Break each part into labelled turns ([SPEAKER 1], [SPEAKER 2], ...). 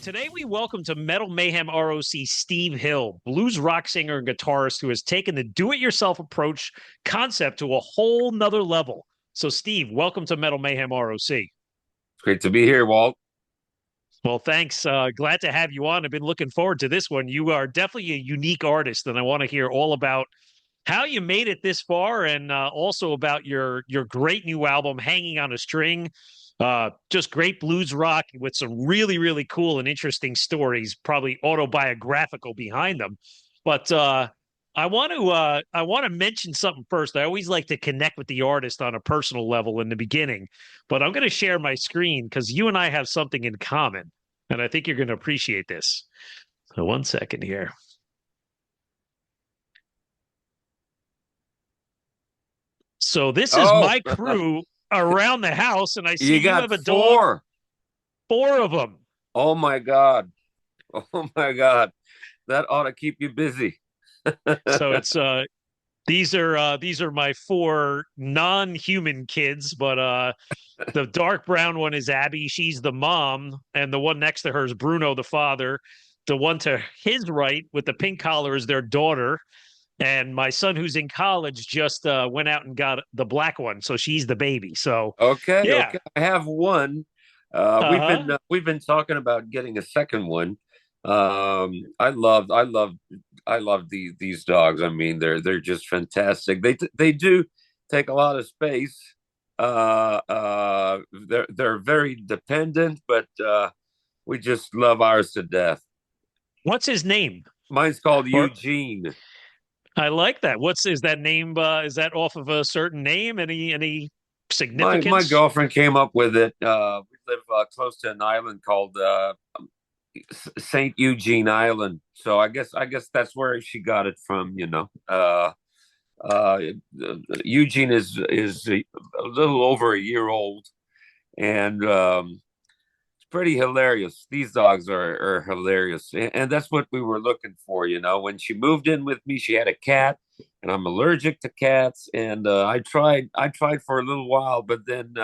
[SPEAKER 1] Today we welcome to Metal Mayhem ROC Steve Hill, blues rock singer and guitarist who has taken the do-it-yourself approach concept to a whole nother level. So, Steve, welcome to Metal Mayhem ROC.
[SPEAKER 2] Great to be here, Walt.
[SPEAKER 1] Well, thanks. Glad to have you on. I've been looking forward to this one. You are definitely a unique artist, and I want to hear all about how you made it this far, and also about your great new album, "Hanging on a String." Just great blues rock with some really cool and interesting stories, probably autobiographical behind them. But I want to mention something first. I always like to connect with the artist on a personal level in the beginning, but I'm going to share my screen because you and I have something in common, and I think you're going to appreciate this. So one second here. So this is
[SPEAKER 2] Oh,
[SPEAKER 1] my crew around the house, and I see
[SPEAKER 2] you
[SPEAKER 1] you
[SPEAKER 2] got
[SPEAKER 1] have a dog,
[SPEAKER 2] four.
[SPEAKER 1] four of them.
[SPEAKER 2] Oh my God. Oh my God. That ought to keep you busy.
[SPEAKER 1] So it's these are my four non-human kids, but the dark brown one is Abby, she's the mom, and the one next to her is Bruno, the father. The one to his right with the pink collar is their daughter. And my son, who's in college, just went out and got the black one, so she's the baby. So,
[SPEAKER 2] Okay,
[SPEAKER 1] yeah,
[SPEAKER 2] okay. I have one.
[SPEAKER 1] uh-huh.
[SPEAKER 2] We've been talking about getting a second one. I love these dogs. I mean, they're just fantastic. They do take a lot of space. They're very dependent, but we just love ours to death.
[SPEAKER 1] What's his name?
[SPEAKER 2] Mine's called
[SPEAKER 1] Or
[SPEAKER 2] Eugene.
[SPEAKER 1] I like that. What's is that name? Is that off of a certain name? Any
[SPEAKER 2] My
[SPEAKER 1] significance?
[SPEAKER 2] girlfriend came up with it. We live close to an island called Saint Eugene Island, so I guess that's where she got it from. Uh, Eugene is a little over a year old, and it's pretty hilarious. These dogs are hilarious, and that's what we were looking for. When she moved in with me, she had a cat, and I'm allergic to cats. And I tried for a little while, but then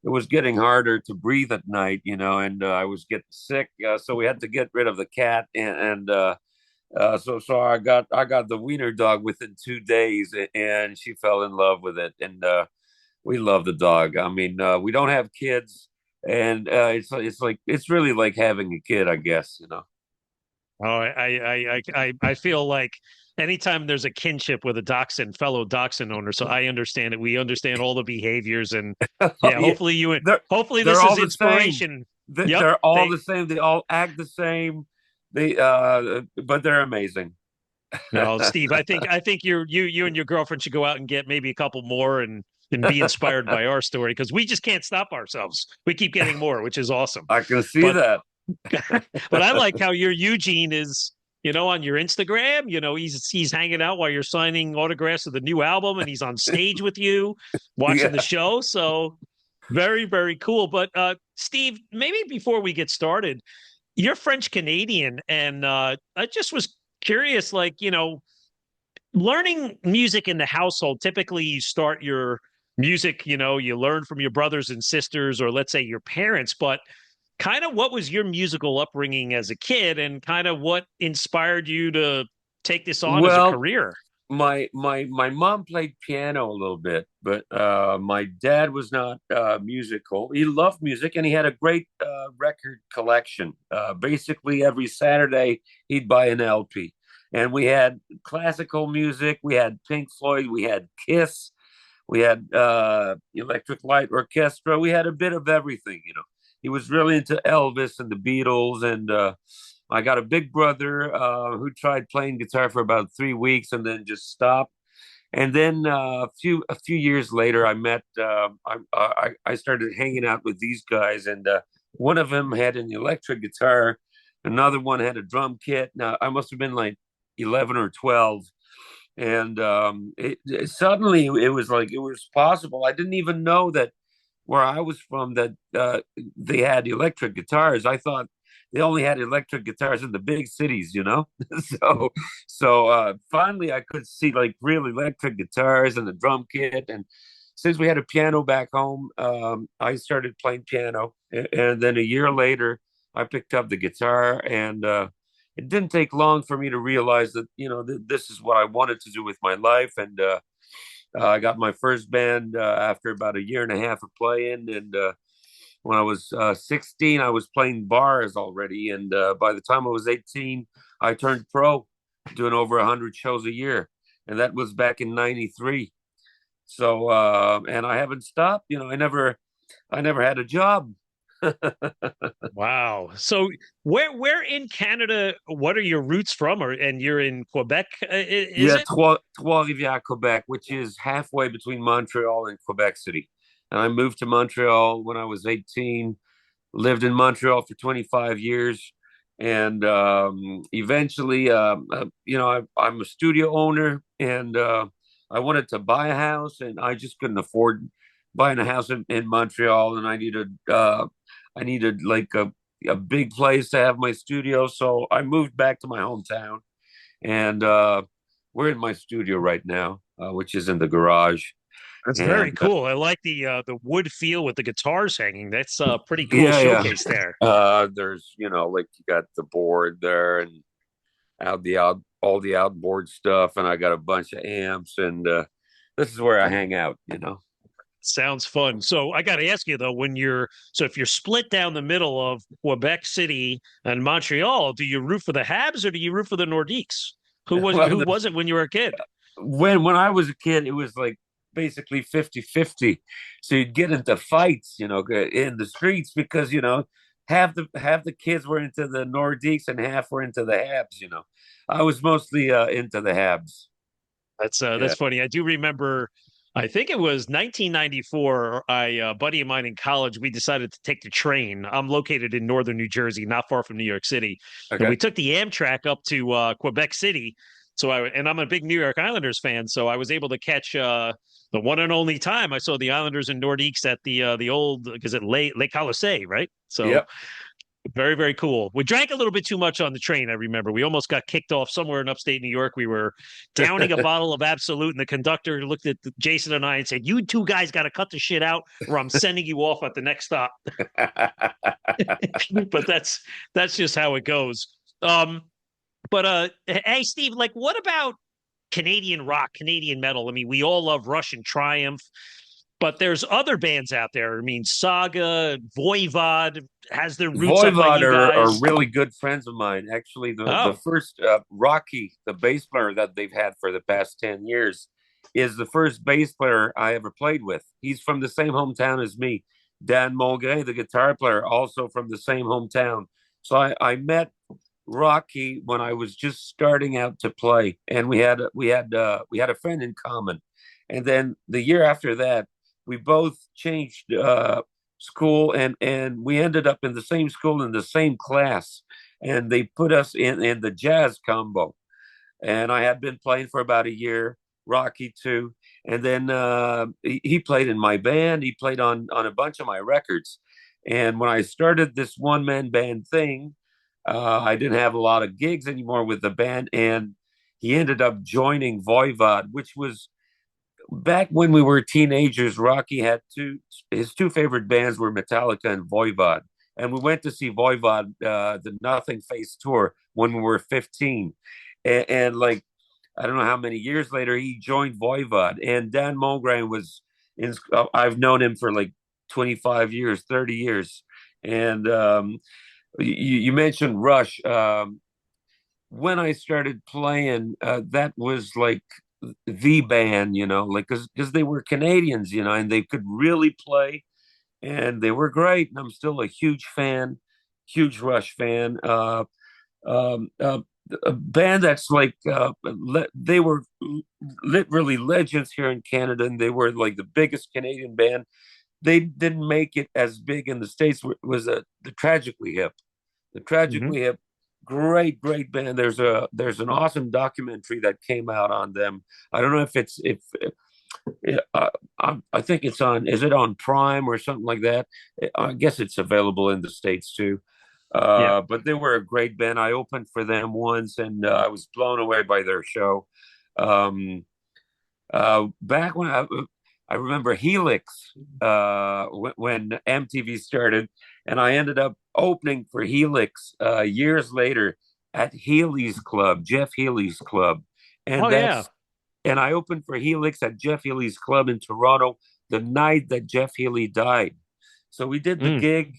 [SPEAKER 2] it was getting harder to breathe at night. And I was getting sick, so we had to get rid of the cat. And so I got the wiener dog within 2 days, and she fell in love with it, and we love the dog. I mean, we don't have kids, and it's really like having a kid, I guess.
[SPEAKER 1] Oh, I feel like anytime there's a kinship with a dachshund, fellow dachshund owner, so I understand it. We understand all the behaviors, and
[SPEAKER 2] Oh,
[SPEAKER 1] yeah,
[SPEAKER 2] yeah,
[SPEAKER 1] hopefully
[SPEAKER 2] they're
[SPEAKER 1] this is
[SPEAKER 2] all the same.
[SPEAKER 1] inspiration. Yep,
[SPEAKER 2] They're all
[SPEAKER 1] they
[SPEAKER 2] the same. They all act the same. But they're amazing.
[SPEAKER 1] no, Steve, I think you and your girlfriend should go out and get maybe a couple more and be inspired by our story because we just can't stop ourselves. We keep getting more, which is awesome.
[SPEAKER 2] I can see
[SPEAKER 1] But
[SPEAKER 2] that.
[SPEAKER 1] but I like how your Eugene is, on your Instagram. He's hanging out while you're signing autographs of the new album, and he's on stage with you, watching the
[SPEAKER 2] Yeah.
[SPEAKER 1] show. So very cool. But Steve, maybe before we get started, you're French Canadian, and I just was curious, like learning music in the household. Typically, you start your music, you learn from your brothers and sisters, or let's say your parents, but kind of what was your musical upbringing as a kid and kind of what inspired you to take this on as a
[SPEAKER 2] Well,
[SPEAKER 1] career?
[SPEAKER 2] my mom played piano a little bit, but my dad was not musical. He loved music, and he had a great record collection. Basically, every Saturday he'd buy an LP, and we had classical music. We had Pink Floyd. We had Kiss. We had Electric Light Orchestra. We had a bit of everything. He was really into Elvis and the Beatles, and I got a big brother who tried playing guitar for about 3 weeks and then just stopped. And then a few years later, I started hanging out with these guys, and one of them had an electric guitar, another one had a drum kit. Now I must have been like 11 or 12, and suddenly it was like it was possible. I didn't even know that where I was from that they had electric guitars. I thought they only had electric guitars in the big cities. So finally I could see like real electric guitars and the drum kit. And since we had a piano back home, I started playing piano. And then a year later, I picked up the guitar, and it didn't take long for me to realize that this is what I wanted to do with my life. And I got my first band after about a year and a half of playing, and when I was 16, I was playing bars already, and by the time I was 18, I turned pro, doing over 100 shows a year, and that was back in '93. So, and I haven't stopped. I never had a job.
[SPEAKER 1] Wow. So where in Canada, what are your roots from? Or and you're in Quebec, is
[SPEAKER 2] Yeah,
[SPEAKER 1] it?
[SPEAKER 2] Trois-Rivières, Quebec, which is halfway between Montreal and Quebec City. And I moved to Montreal when I was 18, lived in Montreal for 25 years. And eventually, I'm a studio owner, and I wanted to buy a house, and I just couldn't afford buying a house in Montreal. And I needed like a big place to have my studio. So I moved back to my hometown, and we're in my studio right now, which is in the garage.
[SPEAKER 1] That's very
[SPEAKER 2] And
[SPEAKER 1] cool. I like the wood feel with the guitars hanging. That's a pretty cool
[SPEAKER 2] yeah, yeah.
[SPEAKER 1] showcase there.
[SPEAKER 2] There's, like you got the board there, and all the outboard stuff, and I got a bunch of amps, and this is where I hang out.
[SPEAKER 1] Sounds fun. So I got to ask you though, so if you're split down the middle of Quebec City and Montreal, do you root for the Habs or do you root for the Nordiques?
[SPEAKER 2] Well,
[SPEAKER 1] Who was it when you were a kid?
[SPEAKER 2] when I was a kid, it was like basically 50-50. So you'd get into fights, in the streets, because half the kids were into the Nordiques and half were into the Habs. I was mostly into the Habs. Yeah.
[SPEAKER 1] That's funny. I do remember. I think it was 1994. A buddy of mine in college, we decided to take the train. I'm located in northern New Jersey, not far from New York City, and
[SPEAKER 2] Okay.
[SPEAKER 1] we took the Amtrak up to Quebec City. And I'm a big New York Islanders fan, so I was able to catch the one and only time I saw the Islanders and Nordiques at the old, because it Lake Colisée, right? So
[SPEAKER 2] Yep.
[SPEAKER 1] very, very cool. We drank a little bit too much on the train. I remember we almost got kicked off somewhere in upstate New York. We were downing a bottle of Absolute, and the conductor looked at Jason and I and said, "You two guys got to cut the shit out, or I'm sending you off at the next stop." But that's just how it goes. Um, but hey, Steve, like, what about Canadian rock, Canadian metal? I mean, we all love Rush and Triumph, but there's other bands out there. I mean, Saga, Voivod has their roots up by
[SPEAKER 2] Voivod
[SPEAKER 1] you
[SPEAKER 2] are
[SPEAKER 1] guys.
[SPEAKER 2] really good friends of mine. Actually, the
[SPEAKER 1] Oh,
[SPEAKER 2] first Rocky, the bass player that they've had for the past 10 years, is the first bass player I ever played with. He's from the same hometown as me. Dan Mulgay, the guitar player, also from the same hometown. So I met Rocky when I was just starting out to play, and we had a friend in common. And then the year after that, we both changed school, and we ended up in the same school in the same class, and they put us in the jazz combo. And I had been playing for about a year, Rocky too. And then he played in my band. He played on a bunch of my records. And when I started this one man band thing, I didn't have a lot of gigs anymore with the band, and he ended up joining Voivod, which was back when we were teenagers. Rocky had his two favorite bands were Metallica and Voivod, and we went to see Voivod, the Nothing Face tour, when we were 15, and like I don't know how many years later he joined Voivod, and Dan Mulgrew was in. I've known him for like 25 years, 30 years, and you mentioned Rush. When I started playing, that was like the band, like because they were Canadians, and they could really play, and they were great. And I'm still a huge fan, huge Rush fan. A band that's like they were literally legends here in Canada, and they were like the biggest Canadian band. They didn't make it as big in the States. Was the Tragically Hip. The
[SPEAKER 1] mhm.
[SPEAKER 2] Tragically Hip, great band. There's an awesome documentary that came out on them. I don't know if it's if I think it's on. Is it on Prime or something like that? I guess it's available in the States too.
[SPEAKER 1] Yeah.
[SPEAKER 2] But they were a great band. I opened for them once, and I was blown away by their show. Um, back when I remember Helix, when MTV started, and I ended up opening for Helix years later at Healy's Club, Jeff Healy's Club, and
[SPEAKER 1] Oh yeah.
[SPEAKER 2] that's and I opened for Helix at Jeff Healy's Club in Toronto the night that Jeff Healy died. So we did the
[SPEAKER 1] Mm.
[SPEAKER 2] gig,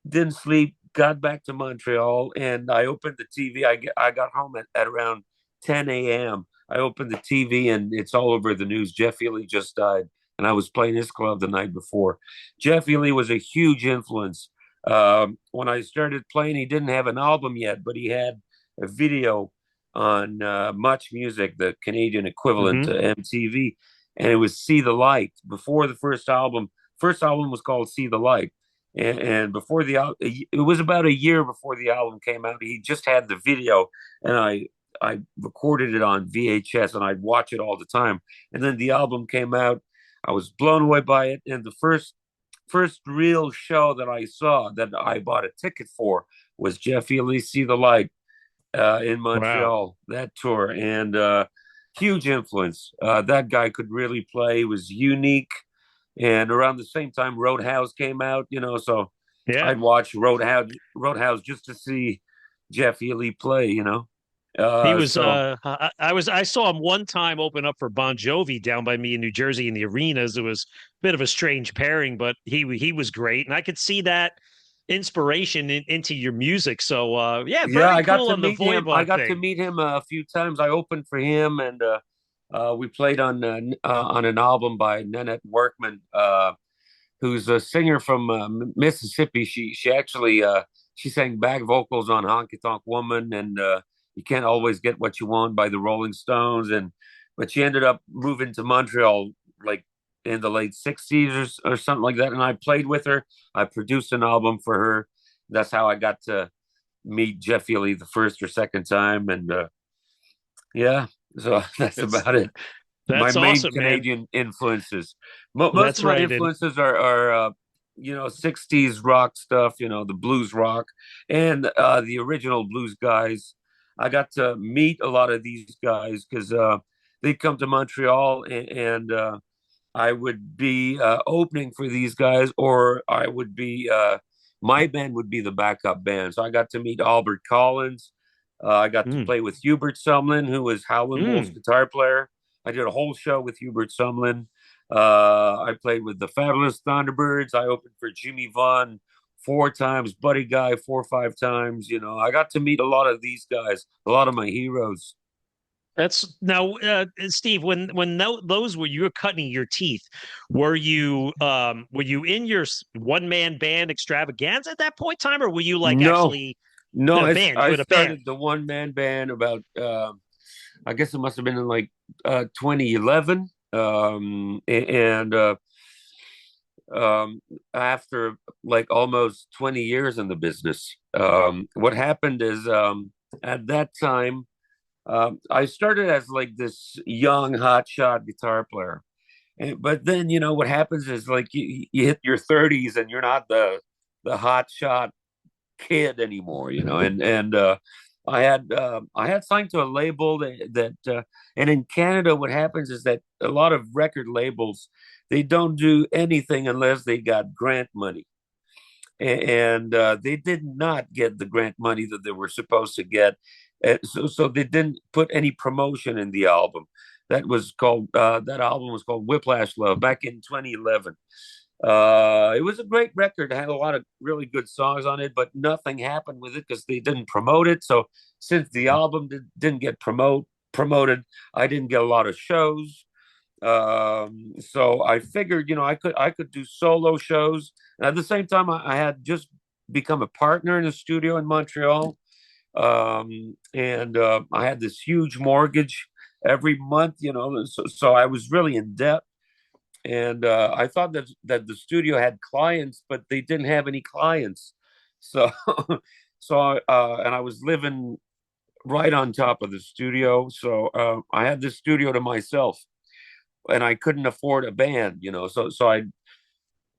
[SPEAKER 2] didn't sleep, got back to Montreal, and I opened the TV. I got home at around 10 a.m. I opened the TV, and it's all over the news. Jeff Healy just died, and I was playing his club the night before. Jeff Healy was a huge influence. When I started playing, he didn't have an album yet, but he had a video on Much Music, the Canadian equivalent
[SPEAKER 1] Hmm.
[SPEAKER 2] to MTV, and it was "See the Light." Before the first album, first album was called "See the Light." And before it was about a year before the album came out. He just had the video, and I recorded it on VHS, and I'd watch it all the time. And then the album came out. I was blown away by it. And the first real show that I saw that I bought a ticket for was Jeff Healy "See the Light" in
[SPEAKER 1] Wow.
[SPEAKER 2] Montreal. That tour, and huge influence. That guy could really play. He was unique, and around the same time Roadhouse came out, so
[SPEAKER 1] Yeah.
[SPEAKER 2] I'd watch Roadhouse just to see Jeff Healy play,
[SPEAKER 1] He was
[SPEAKER 2] so
[SPEAKER 1] I saw him one time open up for Bon Jovi down by me in New Jersey in the arenas. It was a bit of a strange pairing, but he was great, and I could see that inspiration into your music. So yeah,
[SPEAKER 2] yeah,
[SPEAKER 1] very
[SPEAKER 2] I got
[SPEAKER 1] cool
[SPEAKER 2] to
[SPEAKER 1] on the
[SPEAKER 2] meet him. I
[SPEAKER 1] Voivod
[SPEAKER 2] got to
[SPEAKER 1] thing.
[SPEAKER 2] meet him a few times. I opened for him, and we played on an album by Nanette Workman, who's a singer from Mississippi. She actually she sang back vocals on Honky Tonk Woman, and You Can't Always Get What You Want by the Rolling Stones, and but she ended up moving to Montreal like in the late '60s or something like that. And I played with her. I produced an album for her. That's how I got to meet Jeff Healy the first or second time, and yeah, so that's
[SPEAKER 1] It's
[SPEAKER 2] about it. My
[SPEAKER 1] that's
[SPEAKER 2] main
[SPEAKER 1] awesome, man.
[SPEAKER 2] Canadian influences. Most
[SPEAKER 1] That's
[SPEAKER 2] of my
[SPEAKER 1] right. And
[SPEAKER 2] influences are 60s rock stuff, the blues rock, and the original blues guys. I got to meet a lot of these guys because they'd come to Montreal, and I would be opening for these guys, or I would be my band would be the backup band. So I got to meet Albert Collins. I got to
[SPEAKER 1] mm,
[SPEAKER 2] play with Hubert Sumlin, who was Howlin' Wolf's
[SPEAKER 1] mm,
[SPEAKER 2] guitar player. I did a whole show with Hubert Sumlin. I played with the Fabulous Thunderbirds. I opened for Jimmy Vaughn 4 times, Buddy Guy 4 or 5 times. I got to meet a lot of these guys, a lot of my heroes.
[SPEAKER 1] that's now, Steve. When those were you were cutting your teeth, were you in your one man band extravaganza at that point in time, or were you like
[SPEAKER 2] No,
[SPEAKER 1] actually
[SPEAKER 2] no,
[SPEAKER 1] a band? You
[SPEAKER 2] I
[SPEAKER 1] had a band.
[SPEAKER 2] started the one man band about I guess it must have been in like 2011, and after like almost 20 years in the business, what happened is at that time I started as like this young hotshot guitar player, but then what happens is like you hit your 30s and you're not the hotshot kid anymore, and I had signed to a label that and in Canada what happens is that a lot of record labels, they don't do anything unless they got grant money, and they did not get the grant money that they were supposed to get. So they didn't put any promotion in the album. That album was called Whiplash Love back in 2011. It was a great record. It had a lot of really good songs on it, but nothing happened with it because they didn't promote it. So since the album didn't get promoted, I didn't get a lot of shows. So I figured, I could do solo shows. And at the same time, I had just become a partner in a studio in Montreal, and I had this huge mortgage every month. So I was really in debt, and I thought that the studio had clients, but they didn't have any clients. So, and I was living right on top of the studio, so I had the studio to myself, and I couldn't afford a band, So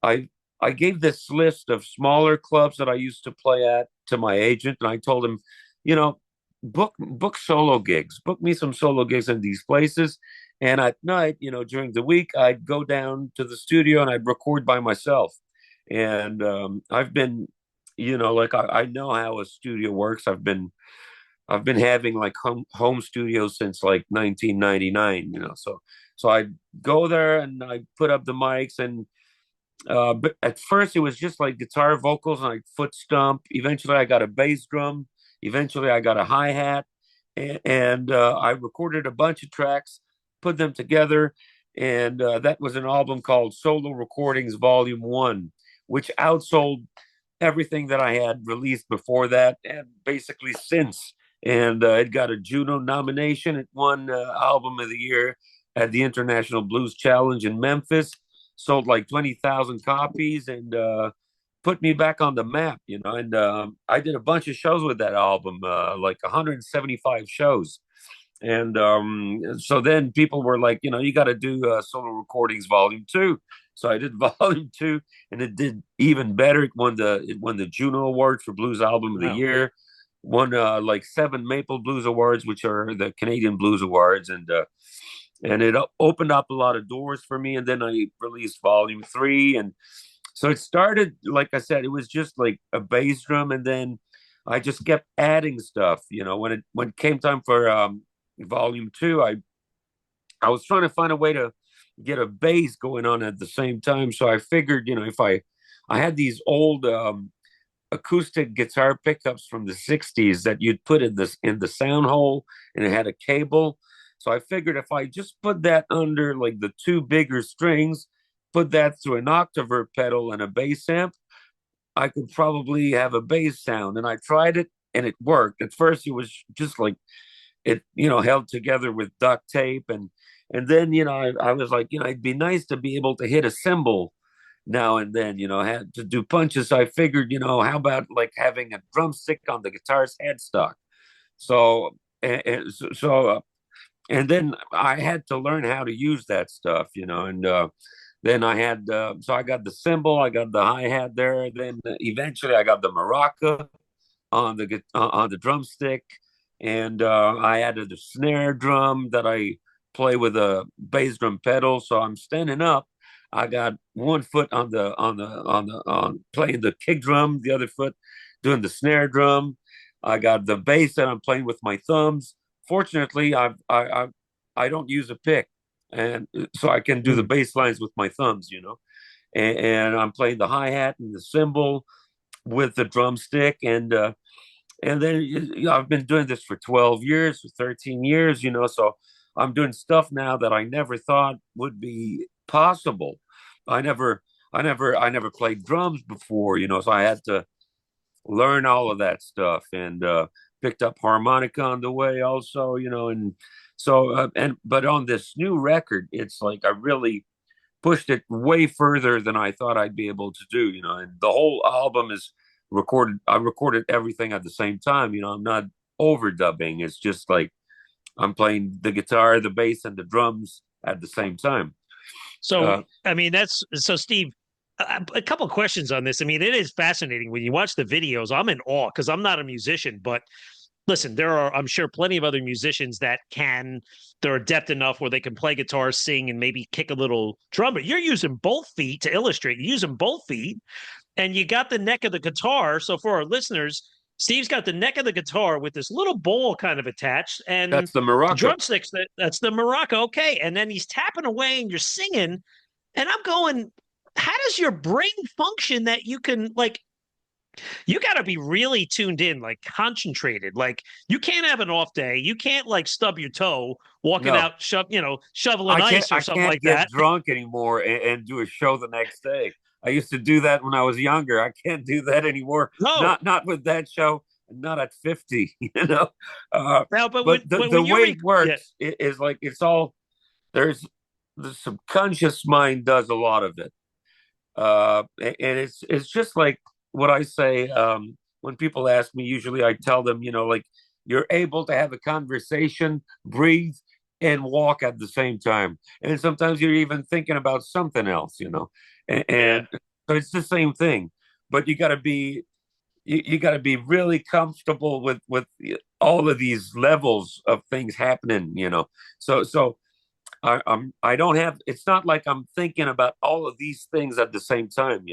[SPEAKER 2] I I gave this list of smaller clubs that I used to play at to my agent, and I told him, you know, book solo gigs, book me some solo gigs in these places. And at night, during the week, I'd go down to the studio and I'd record by myself. And I've been, like I know how a studio works. I've been having like home studios since like 1999, so I go there and I put up the mics, and but at first it was just like guitar, vocals, and like foot stomp. Eventually I got a bass drum. Eventually I got a hi-hat, and I recorded a bunch of tracks, put them together, and that was an album called Solo Recordings Volume 1, which outsold everything that I had released before that, and basically since. And it got a Juno nomination. It won Album of the Year at the International Blues Challenge in Memphis. Sold like 20,000 copies, and put me back on the map. And I did a bunch of shows with that album, like 175 shows. And so then people were like, you got to do Solo Recordings Volume 2. So I did Volume 2, and it did even better. It won the Juno Award for Blues Album of the
[SPEAKER 1] Wow.
[SPEAKER 2] Year. Won like 7 Maple Blues Awards, which are the Canadian Blues Awards, and it opened up a lot of doors for me. And then I released Volume 3, and so it started, like I said, it was just like a bass drum, and then I just kept adding stuff. When it came time for Volume 2, I was trying to find a way to get a bass going on at the same time. So I figured, if I had these old acoustic guitar pickups from the 60s that you'd put in the sound hole, and it had a cable. So I figured if I just put that under like the two bigger strings, put that through an octavert pedal and a bass amp, I could probably have a bass sound. And I tried it, and it worked. At first it was just like it, held together with duct tape, and then I was like, it'd be nice to be able to hit a cymbal now and then, had to do punches. So I figured, how about like having a drumstick on the guitar's headstock? So and then I had to learn how to use that stuff, and then so I got the cymbal, I got the hi hat there. Then eventually I got the maraca on the drumstick, and I added a snare drum that I play with a bass drum pedal. So I'm standing up. I got one foot on playing the kick drum, the other foot doing the snare drum. I got the bass that I'm playing with my thumbs. Fortunately, I don't use a pick, and so I can do the
[SPEAKER 1] Mm.
[SPEAKER 2] bass lines with my thumbs, and I'm playing the hi hat and the cymbal with the drumstick, and then I've been doing this for 12 years, for 13 years, so I'm doing stuff now that I never thought would be possible. I never played drums before, so I had to learn all of that stuff, and picked up harmonica on the way also, and so but on this new record, it's like I really pushed it way further than I thought I'd be able to do, and the whole album is recorded. I recorded everything at the same time, I'm not overdubbing. It's just like I'm playing the guitar, the bass, and the drums at the same time.
[SPEAKER 1] So,
[SPEAKER 2] Uh,
[SPEAKER 1] I mean, that's so, Steve. A couple of questions on this. I mean, it is fascinating when you watch the videos. I'm in awe because I'm not a musician, but listen, there are, I'm sure, plenty of other musicians that they're adept enough where they can play guitar, sing, and maybe kick a little drum. But you're using both feet to illustrate. You're using both feet, and you got the neck of the guitar. So for our listeners, Steve's got the neck of the guitar with this little bowl kind of attached, and
[SPEAKER 2] that's the
[SPEAKER 1] the
[SPEAKER 2] maraca.
[SPEAKER 1] drumsticks. That's the maraca. Okay, and then he's tapping away, and you're singing, and I'm going, how does your brain function that you can like? You got to be really tuned in, like concentrated. Like you can't have an off day. You can't like stub your toe walking
[SPEAKER 2] No,
[SPEAKER 1] out, shoveling
[SPEAKER 2] I can't.
[SPEAKER 1] ice or
[SPEAKER 2] I
[SPEAKER 1] something
[SPEAKER 2] can't
[SPEAKER 1] like
[SPEAKER 2] get
[SPEAKER 1] that.
[SPEAKER 2] drunk anymore and do a show the next day. I used to do that when I was younger. I can't do that anymore.
[SPEAKER 1] No,
[SPEAKER 2] Not with that show. Not at 50. Uh,
[SPEAKER 1] now,
[SPEAKER 2] but the
[SPEAKER 1] when
[SPEAKER 2] the
[SPEAKER 1] you
[SPEAKER 2] way it
[SPEAKER 1] yeah.
[SPEAKER 2] works is like it's all there's the subconscious mind does a lot of it, and it's just like what I say when people ask me. Usually, I tell them, like you're able to have a conversation, breathe, and walk at the same time, and sometimes you're even thinking about something else,
[SPEAKER 1] Yeah.
[SPEAKER 2] and so it's the same thing. But you got to be really comfortable with all of these levels of things happening, so I don't have. It's not like I'm thinking about all of these things at the same time.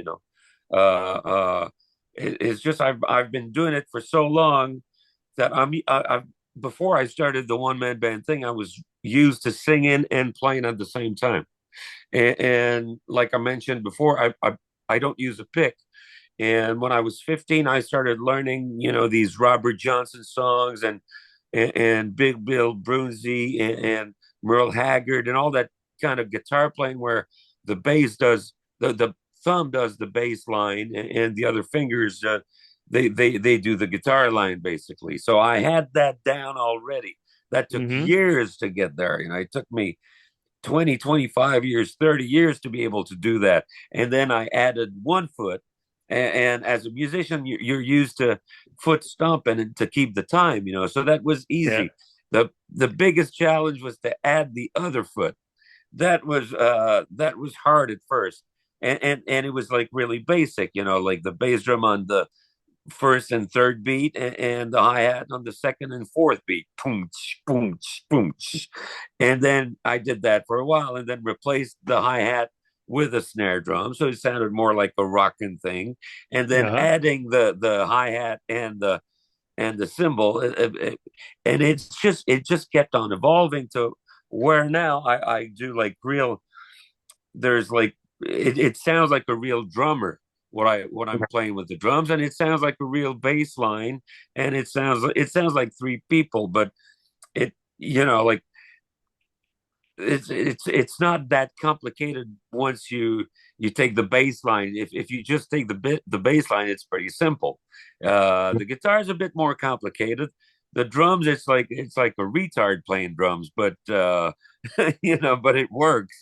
[SPEAKER 2] Uh, uh, It's just I've been doing it for so long that I've before I started the one man band thing, I was used to singing and playing at the same time. And like I mentioned before, I don't use a pick. And when I was 15, I started learning, these Robert Johnson songs and Big Bill Brunsey and Merle Haggard and all that kind of guitar playing where the bass does the thumb does the bass line and the other fingers they do the guitar line basically. So I had that down already. That took
[SPEAKER 1] Hmm.
[SPEAKER 2] years to get there. It took me 20, 25 years, 30 years to be able to do that. And then I added one foot. And as a musician, you're used to foot stomping and to keep the time, so that was
[SPEAKER 1] Yeah.
[SPEAKER 2] easy. The biggest challenge was to add the other foot. That was hard at first. And it was like really basic, like the bass drum on the first and third beat and the hi-hat on the second and fourth beat. Boom, boom, boom. And then I did that for a while and then replaced the hi-hat with a snare drum. So it sounded more like a rocking thing. And then
[SPEAKER 1] Uh-huh.
[SPEAKER 2] adding the hi-hat and the cymbal. And it just kept on evolving to where now I do like real there's like it sounds like a real drummer what I'm playing with the drums, and it sounds like a real bass line, and it sounds like three people, but like it's not that complicated once you take the bass line. If you just take the bass line, it's pretty simple. The guitar is a bit more complicated. The drums, it's like a retard playing drums, but but it works,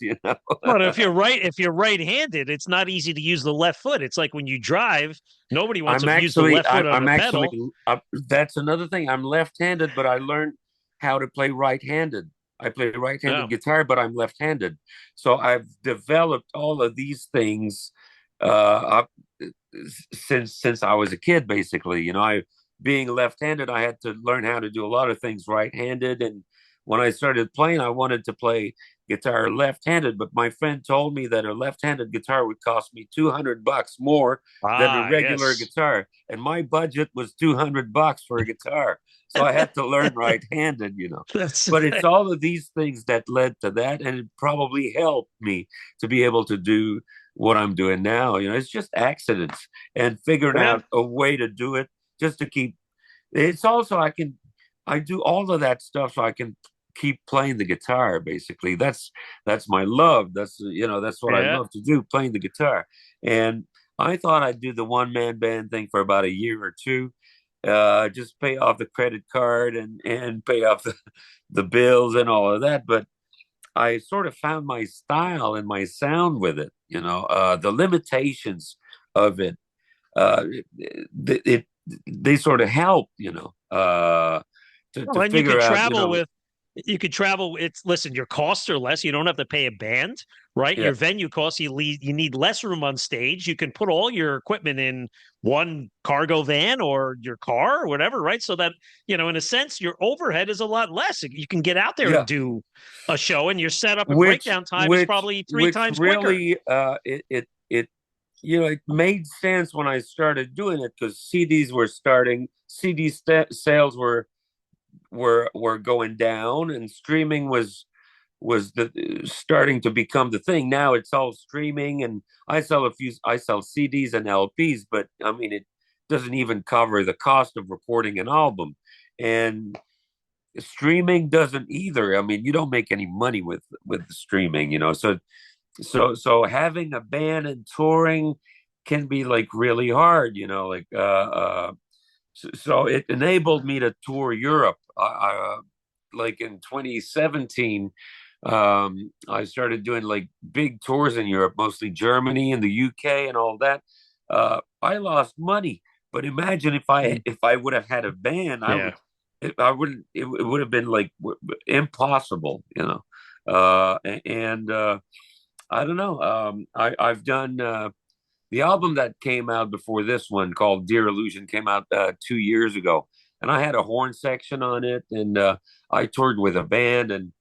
[SPEAKER 1] But if you're right-handed, it's not easy to use the left foot. It's like when you drive, nobody wants
[SPEAKER 2] I'm
[SPEAKER 1] to use the
[SPEAKER 2] actually,
[SPEAKER 1] left foot
[SPEAKER 2] I'm,
[SPEAKER 1] on
[SPEAKER 2] I'm
[SPEAKER 1] the
[SPEAKER 2] actually,
[SPEAKER 1] pedal.
[SPEAKER 2] that's another thing. I'm left-handed, but I learned how to play right-handed. I play right-handed
[SPEAKER 1] No.
[SPEAKER 2] guitar, but I'm left-handed. So I've developed all of these things up since I was a kid, basically. I being left-handed, I had to learn how to do a lot of things right-handed. And when I started playing, I wanted to play guitar left-handed, but my friend told me that a left-handed guitar would cost me $200 more than a
[SPEAKER 1] Ah,
[SPEAKER 2] regular
[SPEAKER 1] yes.
[SPEAKER 2] guitar, and my budget was $200 for a guitar. So I had to learn right-handed.
[SPEAKER 1] That's
[SPEAKER 2] But it's all of these things that led to that, and it probably helped me to be able to do what I'm doing now. It's just accidents and figuring
[SPEAKER 1] yeah.
[SPEAKER 2] out a way to do it just to keep. It's also I do all of that stuff so I can keep playing the guitar. Basically, that's my love. That's what I
[SPEAKER 1] Yeah.
[SPEAKER 2] love to do, playing the guitar. And I thought I'd do the one man band thing for about a year or two, just pay off the credit card and pay off the bills and all of that. But I sort of found my style and my sound with it. The limitations of it, it they sort of help. To
[SPEAKER 1] Well, and you
[SPEAKER 2] figure
[SPEAKER 1] could
[SPEAKER 2] out.
[SPEAKER 1] travel with you could travel. It's listen, your costs are less. You don't have to pay a band, right?
[SPEAKER 2] Yeah,
[SPEAKER 1] Your venue costs you need less room on stage. You can put all your equipment in one cargo van or your car or whatever, right? So that, in a sense, your overhead is a lot less. You can get out there and
[SPEAKER 2] yeah.
[SPEAKER 1] do a show, and your setup and
[SPEAKER 2] which
[SPEAKER 1] breakdown time is
[SPEAKER 2] which
[SPEAKER 1] probably three
[SPEAKER 2] which
[SPEAKER 1] times quicker.
[SPEAKER 2] really it made sense when I started doing it because CDs were starting, sales were going down, and streaming was the starting to become the thing. Now it's all streaming, and I sell CDs and LPs, but I mean it doesn't even cover the cost of recording an album, and streaming doesn't either. I mean, you don't make any money with the streaming, so having a band and touring can be like really hard, like so it enabled me to tour Europe. Like in 2017, I started doing like big tours in Europe, mostly Germany and the UK and all that. I lost money, but imagine if I would have had a band,
[SPEAKER 1] Yeah.
[SPEAKER 2] I wouldn't. It would have been like impossible, and I don't know. I've done the album that came out before this one called Dear Illusion came out 2 years ago, and I had a horn section on it, and I toured with a band, and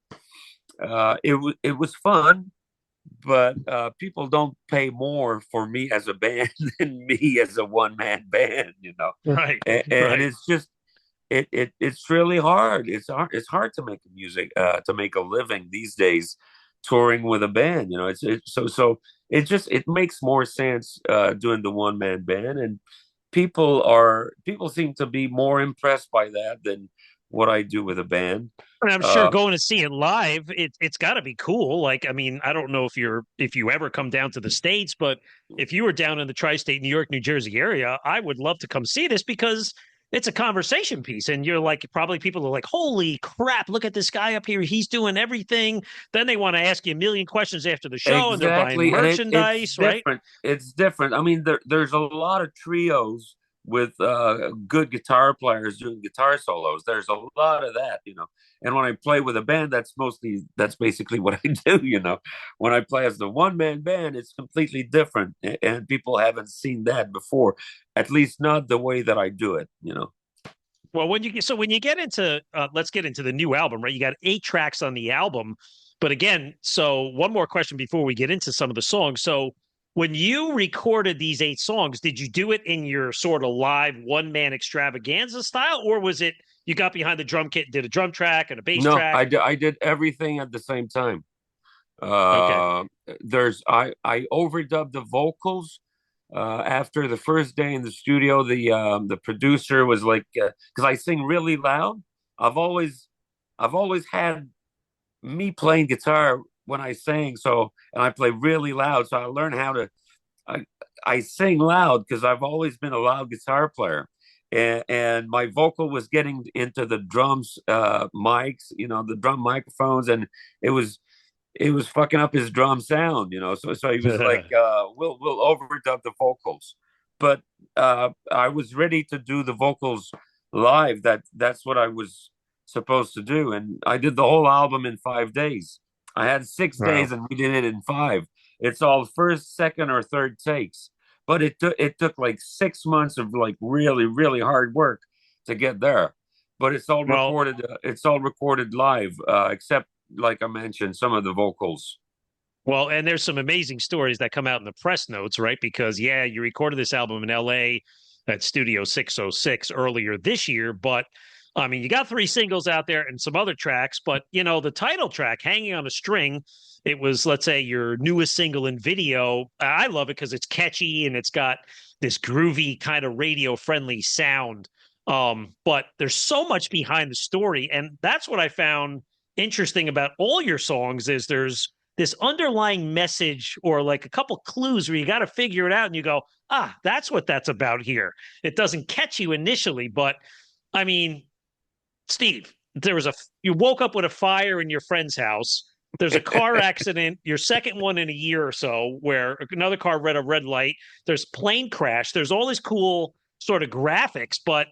[SPEAKER 2] it was fun, but people don't pay more for me as a band than me as a one man band, you know.
[SPEAKER 1] Right.
[SPEAKER 2] And
[SPEAKER 1] Right.
[SPEAKER 2] it's just it's really hard. It's hard to make music to make a living these days touring with a band, you know. So it makes more sense doing the one man band, and people seem to be more impressed by that than what I do with a band.
[SPEAKER 1] And I'm sure
[SPEAKER 2] Uh,
[SPEAKER 1] going to see it live, it's got to be cool. Like, I mean, I don't know if you ever come down to the States, but if you were down in the tri-state New York, New Jersey area, I would love to come see this because it's a conversation piece. And you're like, probably people are like, holy crap, look at this guy up here. He's doing everything. Then they want to ask you a million questions after the show and they're buying
[SPEAKER 2] Exactly, and it's
[SPEAKER 1] merchandise, right?
[SPEAKER 2] different. It's different. I mean, there's a lot of trios with good guitar players doing guitar solos. There's a lot of that, you know. And when I play with a band, that's basically what I do, you know. When I play as the one man band, it's completely different, and people haven't seen that before, at least not the way that I do it, you know.
[SPEAKER 1] Well, when you get into let's get into the new album, right? You got 8 tracks on the album, but again, so one more question before we get into some of the songs. So when you recorded these 8 songs, did you do it in your sort of live one man extravaganza style, or was it you got behind the drum kit, did a drum track and a bass
[SPEAKER 2] No,
[SPEAKER 1] track?
[SPEAKER 2] I did everything at the same time.
[SPEAKER 1] Okay.
[SPEAKER 2] Uh, I overdubbed the vocals after the first day in the studio. The producer was like, because I sing really loud. I've always I've always had me playing guitar when I sang, so and I play really loud. So I learned how to I I sing loud because I've always been a loud guitar player. And my vocal was getting into the drums mics, you know, the drum microphones, and it was it was fucking up his drum sound, you know. So he was like, we'll overdub the vocals. But I was ready to do the vocals live. That's what I was supposed to do. And I did the whole album in 5 days. I had 6 days
[SPEAKER 1] Wow.
[SPEAKER 2] and we did it in five. It's all first, second, or third takes. But it took like 6 months of like really, really hard work to get there. But
[SPEAKER 1] Well,
[SPEAKER 2] it's all recorded live, except like I mentioned, some of the vocals.
[SPEAKER 1] Well, and there's some amazing stories that come out in the press notes, right? Because yeah, you recorded this album in LA at Studio 606 earlier this year, but I mean, you got 3 singles out there and some other tracks, but you know, the title track, Hanging on a String, it was, let's say, your newest single in video. I love it because it's catchy and it's got this groovy kind of radio friendly sound. But there's so much behind the story, and that's what I found interesting about all your songs is there's this underlying message or like a couple clues where you got to figure it out and you go, that's what that's about here. It doesn't catch you initially, but I mean, Steve, you woke up with a fire in your friend's house. There's a car accident, your second one in a year or so, where another car read a red light. There's plane crash. There's all this cool sort of graphics, but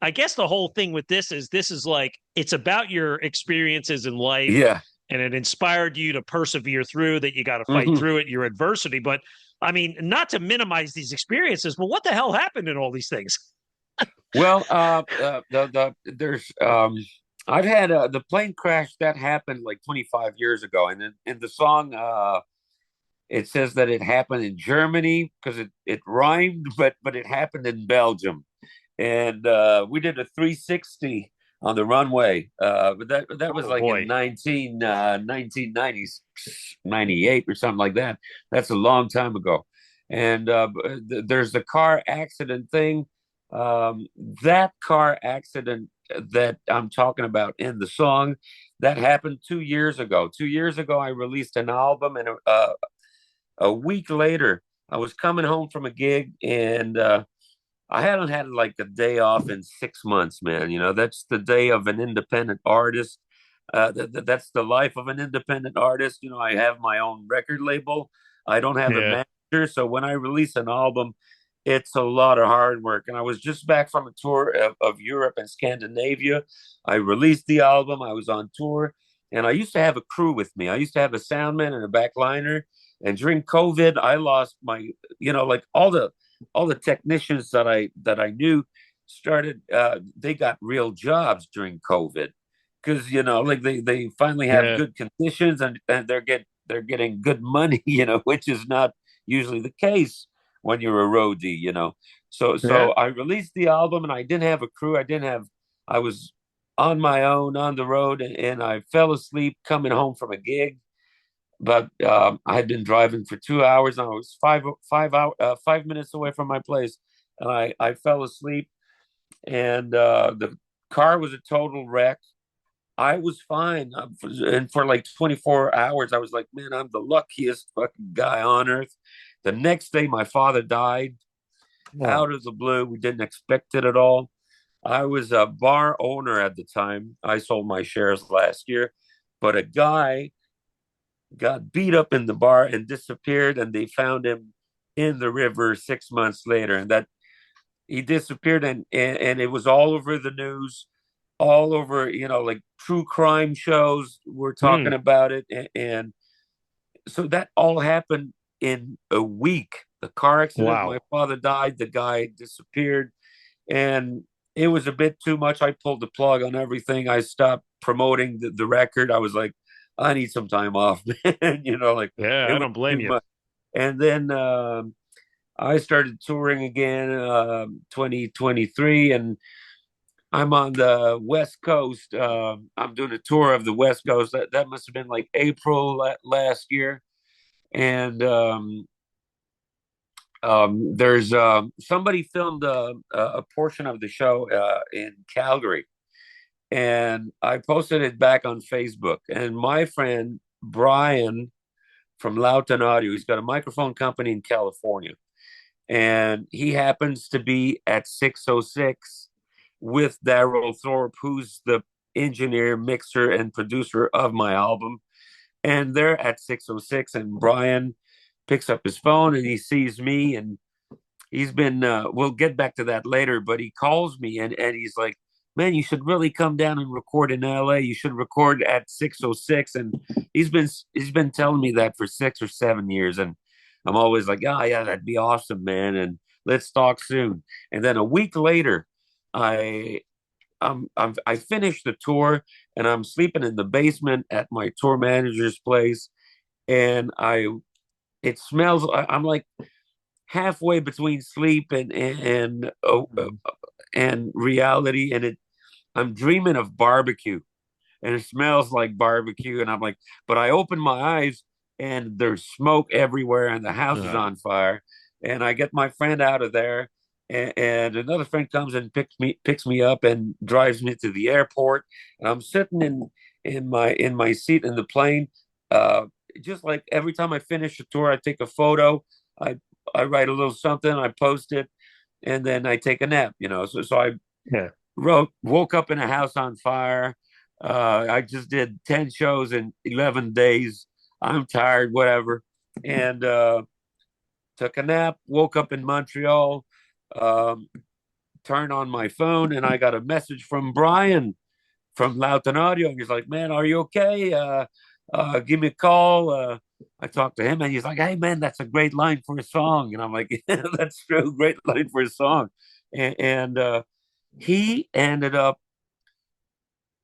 [SPEAKER 1] I guess the whole thing with this is like it's about your experiences in life
[SPEAKER 2] Yeah.
[SPEAKER 1] and it inspired you to persevere through that you got to fight
[SPEAKER 2] Hmm.
[SPEAKER 1] through it, your adversity. But I mean, not to minimize these experiences, but what the hell happened in all these things?
[SPEAKER 2] Well, there's I've had the plane crash that happened like 25 years ago, and in the song it says that it happened in Germany because it rhymed, but it happened in Belgium, and we did a 360 on the runway. But that was
[SPEAKER 1] Oh
[SPEAKER 2] like in
[SPEAKER 1] boy.
[SPEAKER 2] 1990s, 98 or something like that. That's a long time ago. And there's the car accident thing. Um, that car accident that I'm talking about in the song that happened 2 years ago. 2 years ago, I released an album, and a week later, I was coming home from a gig, and I hadn't had like a day off in 6 months, man. You know, that's the day of an independent artist. That's the life of an independent artist. You know, I have my own record label. I don't have a
[SPEAKER 1] Yeah.
[SPEAKER 2] manager, so when I release an album, it's a lot of hard work. And I was just back from a tour of Europe and Scandinavia. I released the album. I was on tour, and I used to have a crew with me. I used to have a soundman and a backliner. And during COVID, I lost my, you know, like all the technicians that I knew started they got real jobs during COVID because you know like they finally have
[SPEAKER 1] Yeah.
[SPEAKER 2] good conditions and they're getting good money, which is not usually the case when you're a roadie,
[SPEAKER 1] Yeah.
[SPEAKER 2] So I released the album, and I didn't have a crew. I was on my own on the road, and I fell asleep coming home from a gig. But I had been driving for 2 hours, and I was 5 minutes away from my place, and I fell asleep, and the car was a total wreck. I was fine. And for like 24 hours, I was like, man, I'm the luckiest fucking guy on earth. The next day, my father died
[SPEAKER 1] Oh.
[SPEAKER 2] out of the blue. We didn't expect it at all. I was a bar owner at the time. I sold my shares last year, but a guy got beat up in the bar and disappeared, and they found him in the river 6 months later. And that he disappeared, and it was all over the news, all over, like true crime shows were talking
[SPEAKER 1] Mm.
[SPEAKER 2] about it. And so that all happened in a week. The car accident, my
[SPEAKER 1] Wow.
[SPEAKER 2] father died, the guy disappeared, and it was a bit too much. I pulled the plug on everything. I stopped promoting the record. I was like, I need some time off, man. Like
[SPEAKER 1] Yeah,
[SPEAKER 2] it
[SPEAKER 1] I
[SPEAKER 2] was
[SPEAKER 1] don't blame
[SPEAKER 2] too
[SPEAKER 1] you.
[SPEAKER 2] much. And then I started touring again, 2023, and I'm on the West Coast. I'm doing a tour of the West Coast. That must have been like April last year. And there's somebody filmed a portion of the show in Calgary, and I posted it back on Facebook. And my friend Brian from Loughton Audio, he's got a microphone company in California, and he happens to be at 606 with Daryl Thorpe, who's the engineer, mixer, and producer of my album. And they're at 606, and Brian picks up his phone and he sees me, and he's been we'll get back to that later, but he calls me, and he's like, man, you should really come down and record in LA. You should record at 606. And he's been telling me that for 6 or 7 years, and I'm always like, oh yeah, that'd be awesome, man, and let's talk soon. And then a week later, I I finished the tour, and I'm sleeping in the basement at my tour manager's place, and I it smells. I'm like halfway between sleep and reality, and I'm dreaming of barbecue, and it smells like barbecue, and I'm like, but I open my eyes, and there's smoke everywhere, and the house is
[SPEAKER 1] Uh,
[SPEAKER 2] on fire, and I get my friend out of there, and another friend comes and picks me up and drives me to the airport, and I'm sitting in my seat in the plane. uh just like every time I finish a tour, I take a photo, i I write a little something, I post it, and then I take a nap, so I
[SPEAKER 1] yeah.
[SPEAKER 2] woke up in a house on fire. I just did 10 shows in 11 days. I'm tired, whatever. And took a nap, woke up in Montreal, um, turned on my phone, and I got a message from Brian from Loughton Audio. And he's like, man, are you okay? Give me a call. I talked to him, and he's like, hey, man, that's a great line for a song. And I'm like, yeah, that's true. Great line for a song. And he ended up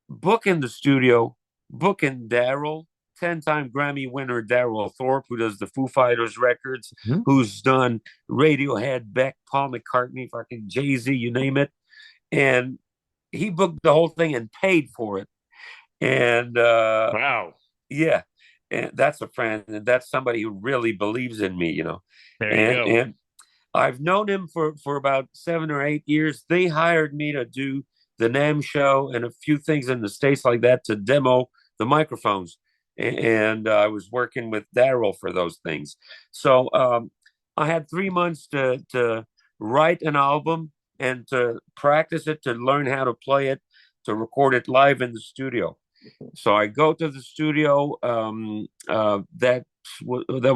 [SPEAKER 2] booking the studio, booking Daryl, 10-time Grammy winner Daryl Thorpe, who does the Foo Fighters records,
[SPEAKER 1] Mhm.
[SPEAKER 2] who's done Radiohead, Beck, Paul McCartney, fucking Jay-Z, you name it. And he booked the whole thing and paid for it. And
[SPEAKER 1] Wow.
[SPEAKER 2] yeah, and that's a friend, and that's somebody who really believes in me.
[SPEAKER 1] There you
[SPEAKER 2] And
[SPEAKER 1] go.
[SPEAKER 2] and I've known him for about 7 or 8 years. They hired me to do the NAM show and a few things in the States like that to demo the microphones. And I was working with Daryl for those things. So I had 3 months to write an album and to practice it, to learn how to play it, to record it live in the studio. So I go to the studio. That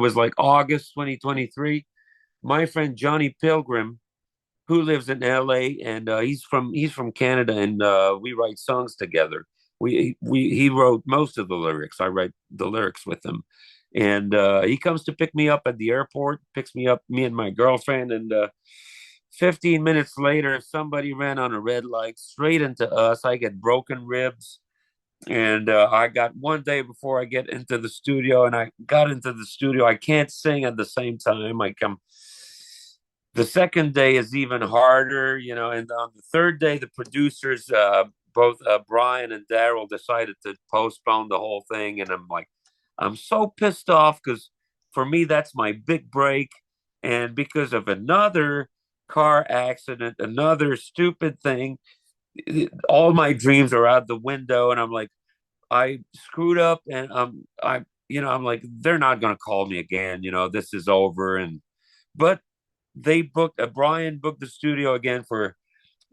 [SPEAKER 2] was like August 2023. My friend Johnny Pilgrim, who lives in LA, and he's from Canada, and we write songs together. He wrote most of the lyrics. I write the lyrics with him, and he comes to pick me up at the airport. Picks me up, me and my girlfriend, and 15 minutes later, somebody ran on a red light straight into us. I get broken ribs. And I got one day before I get into the studio, and I got into the studio. I can't sing at the same time. Like the second day is even harder, you know. And on the third day, the producers, both Brian and Daryl, decided to postpone the whole thing. And I'm like, I'm so pissed off because for me, that's my big break. And because of another car accident, another stupid thing, all my dreams are out the window. And I'm like, I screwed up, and I'm like, they're not gonna call me again. This is over. And but they booked Brian booked the studio again for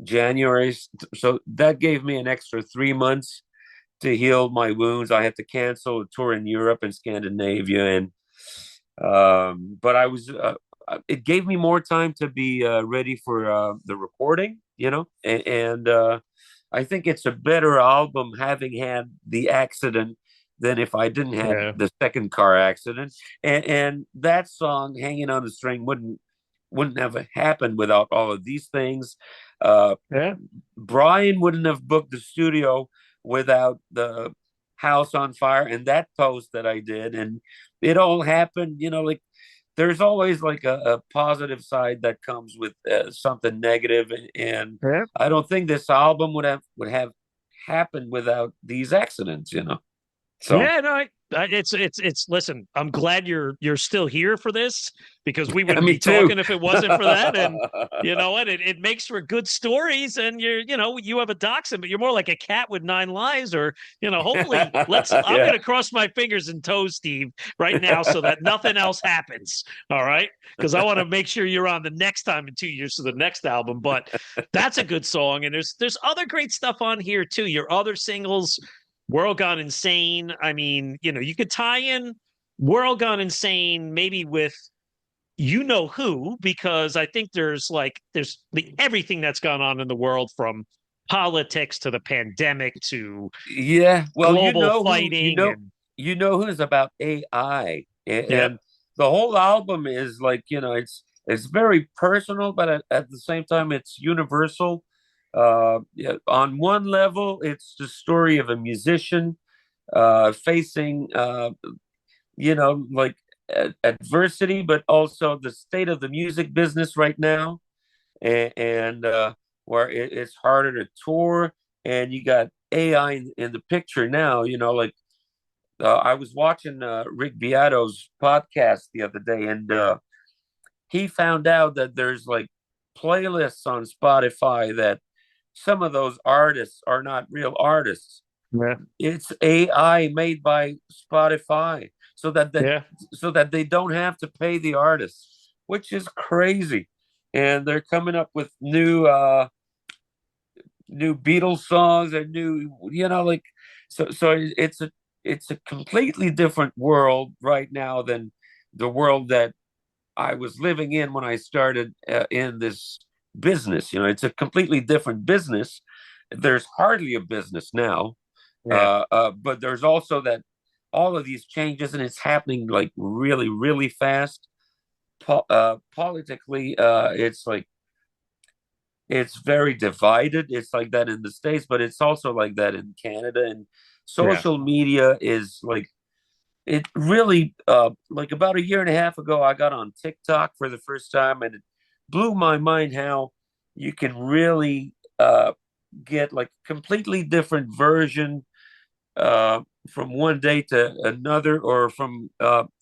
[SPEAKER 2] January, so that gave me an extra 3 months to heal my wounds. I had to cancel a tour in Europe and Scandinavia, and but I was it gave me more time to be ready for the recording, and I think it's a better album having had the accident than if I didn't have
[SPEAKER 1] Yeah.
[SPEAKER 2] the second car accident. And that song, Hanging on the String, wouldn't have happened without all of these things. Uh,
[SPEAKER 1] Yeah.
[SPEAKER 2] Brian wouldn't have booked the studio without the house on fire and that post that I did. And it all happened, like there's always like a positive side that comes with something negative. And
[SPEAKER 1] Yeah.
[SPEAKER 2] I don't think this album would have happened without these accidents. So
[SPEAKER 1] Yeah, no, it's. Listen, I'm glad you're still here for this because we
[SPEAKER 2] yeah,
[SPEAKER 1] wouldn't
[SPEAKER 2] me
[SPEAKER 1] be
[SPEAKER 2] too.
[SPEAKER 1] talking if it wasn't for that. And you know what? It makes for good stories. And you have a dachshund, but you're more like a cat with 9 lives. Or hopefully, let's. I'm
[SPEAKER 2] Yeah.
[SPEAKER 1] gonna cross my fingers and toes, Steve, right now, so that nothing else happens. All right, because I want to make sure you're on the next time in 2 years to the next album. But that's a good song, and there's other great stuff on here too. Your other singles. World Gone Insane. I mean, you could tie in World Gone Insane maybe with you know who, because I think there's everything that's gone on in the world from politics to the pandemic to
[SPEAKER 2] Yeah, well,
[SPEAKER 1] global fighting and
[SPEAKER 2] you know who's about AI,
[SPEAKER 1] yep,
[SPEAKER 2] and the whole album is like, it's very personal, but at the same time, it's universal. Yeah, on one level, it's the story of a musician facing, like adversity, but also the state of the music business right now, and where it's harder to tour, and you got AI in the picture now. Like I was watching Rick Beato's podcast the other day, and he found out that there's like playlists on Spotify that some of those artists are not real artists.
[SPEAKER 1] yeah,
[SPEAKER 2] It's AI made by Spotify, so that
[SPEAKER 1] yeah,
[SPEAKER 2] they don't have to pay the artists, which is crazy. And they're coming up with new Beatles songs and new, like, so it's a completely different world right now than the world that I was living in when I started in this business. It's a completely different business. There's hardly a business now,
[SPEAKER 1] yeah,
[SPEAKER 2] but there's also that all of these changes, and it's happening like really, really fast. Politically, it's like it's very divided. It's like that in the States, but it's also like that in Canada. And
[SPEAKER 1] yeah,
[SPEAKER 2] social media is like it really like about a year and a half ago, I got on TikTok for the first time, and it blew my mind how you can really get like completely different version from one day to another, or from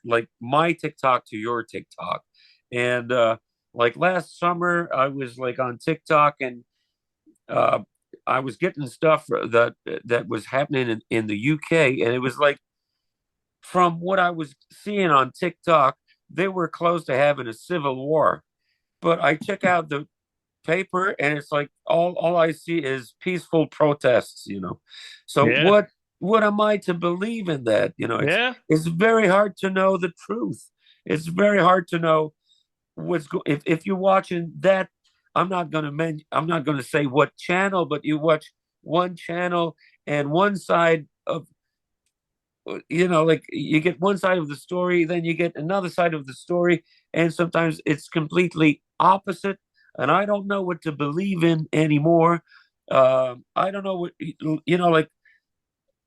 [SPEAKER 2] like my TikTok to your TikTok. And like last summer, I was like on TikTok, and uh, I was getting stuff that was happening in the UK, and it was like from what I was seeing on TikTok, they were close to having a civil war. But I check out the paper, and it's like all I see is peaceful protests. So
[SPEAKER 1] yeah,
[SPEAKER 2] what am I to believe in that?
[SPEAKER 1] yeah,
[SPEAKER 2] It's very hard to know the truth. It's very hard to know if you're watching that. I'm not gonna say what channel, but you watch one channel, and one side of, like you get one side of the story, then you get another side of the story, and sometimes it's completely opposite, and I don't know what to believe in anymore. I don't know what, like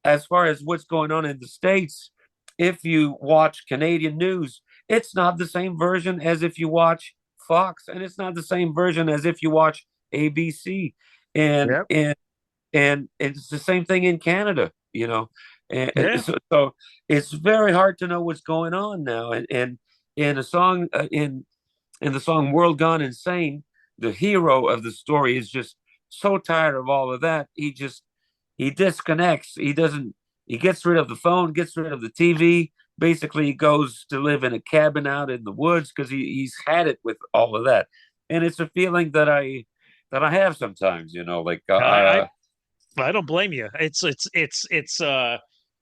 [SPEAKER 2] as far as what's going on in the States, if you watch Canadian news, it's not the same version as if you watch Fox, and it's not the same version as if you watch ABC. And
[SPEAKER 1] Yep.
[SPEAKER 2] and and it's the same thing in Canada, you know. And
[SPEAKER 1] Yeah.
[SPEAKER 2] so it's very hard to know what's going on now. And in a song in the song "World Gone Insane," the hero of the story is just so tired of all of that. He disconnects. He doesn't. He gets rid of the phone, gets rid of the TV. Basically, he goes to live in a cabin out in the woods because he's had it with all of that. And it's a feeling that I have sometimes. Like
[SPEAKER 1] I I don't blame you. It's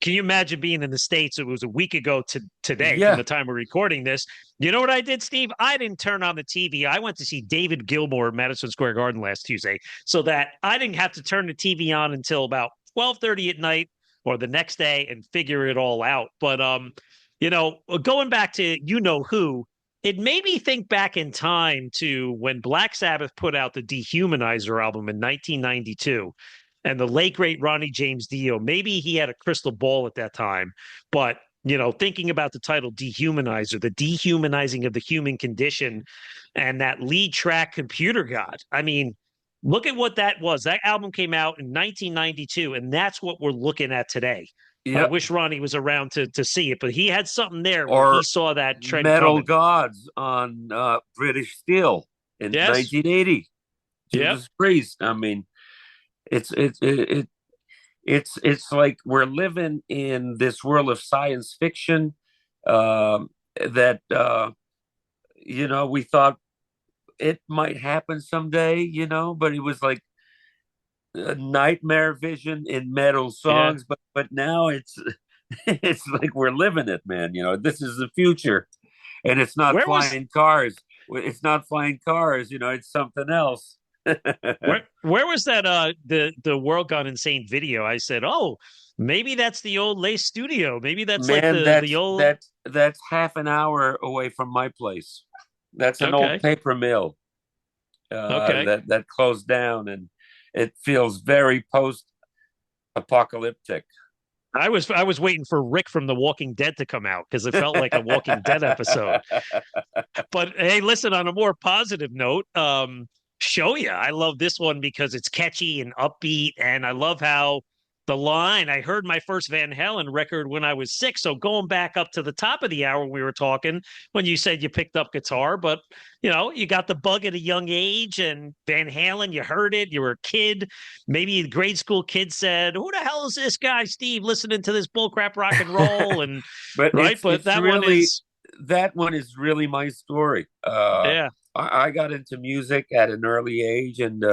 [SPEAKER 1] can you imagine being in the States? It was a week ago to today from
[SPEAKER 2] yeah,
[SPEAKER 1] the time we're recording this. You know what I did, Steve? I didn't turn on the TV. I went to see David Gilmour at Madison Square Garden last Tuesday, so that I didn't have to turn the TV on until about 12:30 at night or the next day and figure it all out. But going back to who, it made me think back in time to when Black Sabbath put out the Dehumanizer album in 1992 and the late great Ronnie James Dio. Maybe he had a crystal ball at that time, but thinking about the title Dehumanizer, the dehumanizing of the human condition, and that lead track Computer God. I mean, look at what that was. That album came out in 1992, and that's what we're looking at today. I
[SPEAKER 2] yeah.
[SPEAKER 1] wish Ronnie was around to see it, but he had something there where he
[SPEAKER 2] Or
[SPEAKER 1] saw that trend
[SPEAKER 2] Metal
[SPEAKER 1] coming.
[SPEAKER 2] Gods on British Steel in
[SPEAKER 1] Yes.
[SPEAKER 2] 1980.
[SPEAKER 1] Yep.
[SPEAKER 2] Judas Priest. I mean, it's it, it, it it's like we're living in this world of science fiction that we thought it might happen someday, but it was like a nightmare vision in metal
[SPEAKER 1] Yeah.
[SPEAKER 2] songs. But now it's it's like we're living it, man. This is the future, and it's not
[SPEAKER 1] Where was
[SPEAKER 2] flying cars. It's not flying cars. It's something else.
[SPEAKER 1] where was that the World Gone Insane video? I said, "Oh, maybe that's the old Lace Studio. Maybe that's like
[SPEAKER 2] Man,
[SPEAKER 1] the
[SPEAKER 2] that's
[SPEAKER 1] old."
[SPEAKER 2] that's half an hour away from my place. That's an old
[SPEAKER 1] Okay.
[SPEAKER 2] paper mill
[SPEAKER 1] Okay.
[SPEAKER 2] that closed down, and it feels very post-apocalyptic.
[SPEAKER 1] I was waiting for Rick from The Walking Dead to come out because it felt like a Walking Dead episode. But hey, listen, on a more positive note, Show Ya. I love this one because it's catchy and upbeat, and I love how the line. I heard my first Van Halen record when I was 6. So going back up to the top of the hour, we were talking when you said you picked up guitar, but you got the bug at a young age, and Van Halen, you heard it, you were a kid. Maybe a grade school kid said, "Who the hell is this guy, Steve, listening to this bullcrap rock and roll?" And
[SPEAKER 2] But
[SPEAKER 1] right, but
[SPEAKER 2] it's
[SPEAKER 1] that one
[SPEAKER 2] really
[SPEAKER 1] is,
[SPEAKER 2] that one is really my story.
[SPEAKER 1] yeah,
[SPEAKER 2] I got into music at an early age, and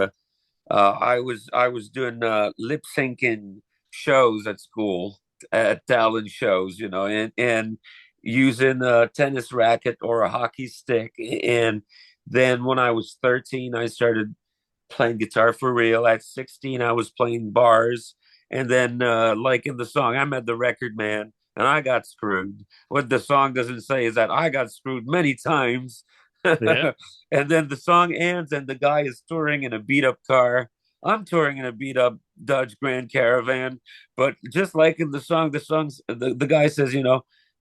[SPEAKER 2] I was doing lip syncing shows at school, at talent shows, and using a tennis racket or a hockey stick. And then when I was 13, I started playing guitar for real. At 16, I was playing bars. And then, like in the song, I met the record man and I got screwed. What the song doesn't say is that I got screwed many times.
[SPEAKER 1] yeah.
[SPEAKER 2] And then the song ends and the guy is touring in a beat up car. I'm touring in a beat up Dodge Grand Caravan. But just like in the guy says,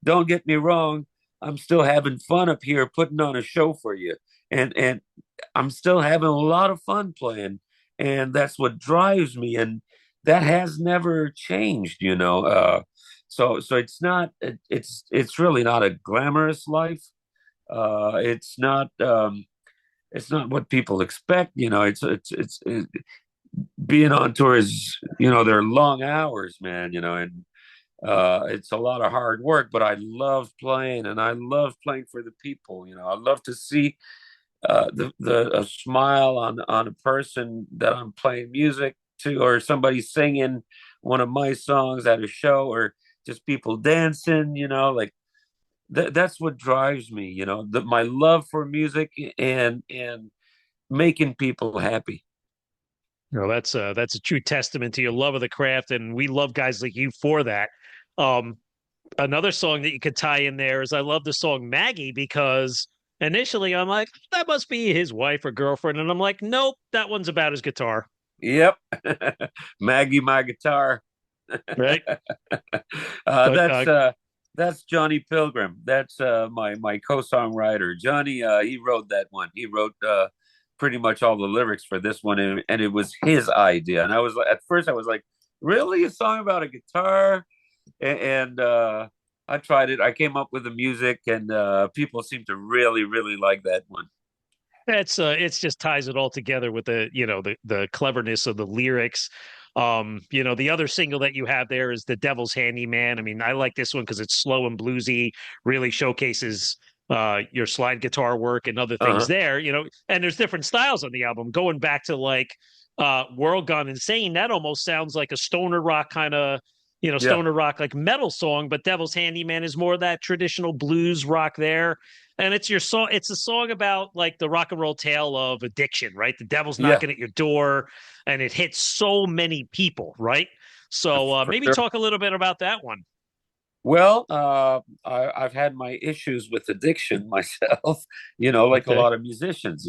[SPEAKER 2] don't get me wrong, I'm still having fun up here putting on a show for you. And I'm still having a lot of fun playing, and that's what drives me, and that has never changed, so it's really not a glamorous life. It's not what people expect. Being on tour is, they're long hours, man. And it's a lot of hard work, but I love playing, and I love playing for the people. I love to see the a smile on a person that I'm playing music to, or somebody singing one of my songs at a show, or just people dancing. Like that's what drives me. My love for music and making people happy.
[SPEAKER 1] No, that's a true testament to your love of the craft, and we love guys like you for that. Um, Another song that you could tie in there is I love the song Maggie because initially I'm like, that must be his wife or girlfriend. And I'm like, nope, that one's about his guitar.
[SPEAKER 2] Yep. Maggie, my guitar.
[SPEAKER 1] right?
[SPEAKER 2] uh,
[SPEAKER 1] But
[SPEAKER 2] that's uh, that's Johnny Pilgrim. That's my co-songwriter. Johnny, he wrote that one. He wrote pretty much all the lyrics for this one, and it was his idea. And I was at first I was like, really, a song about a guitar? And I tried it. I came up with the music, and people seem to really, really like that one.
[SPEAKER 1] it's just ties it all together with the the cleverness of the lyrics. The other single that you have there is The Devil's Handyman. I mean, I like this one because it's slow and bluesy, really showcases your slide guitar work and other things
[SPEAKER 2] Uh-huh.
[SPEAKER 1] there, and there's different styles on the album. Going back to like World Gone Insane, that almost sounds like a stoner rock kind of
[SPEAKER 2] Yeah.
[SPEAKER 1] stoner rock like metal song, but Devil's Handyman is more of that traditional blues rock there. And it's your song. It's a song about like the rock and roll tale of addiction, right? The devil's
[SPEAKER 2] Yeah.
[SPEAKER 1] knocking at your door, and it hits so many people, right? So
[SPEAKER 2] For
[SPEAKER 1] maybe
[SPEAKER 2] sure.
[SPEAKER 1] talk a little bit about that one.
[SPEAKER 2] Well, I've had my issues with addiction myself, like a
[SPEAKER 1] Okay.
[SPEAKER 2] lot of musicians,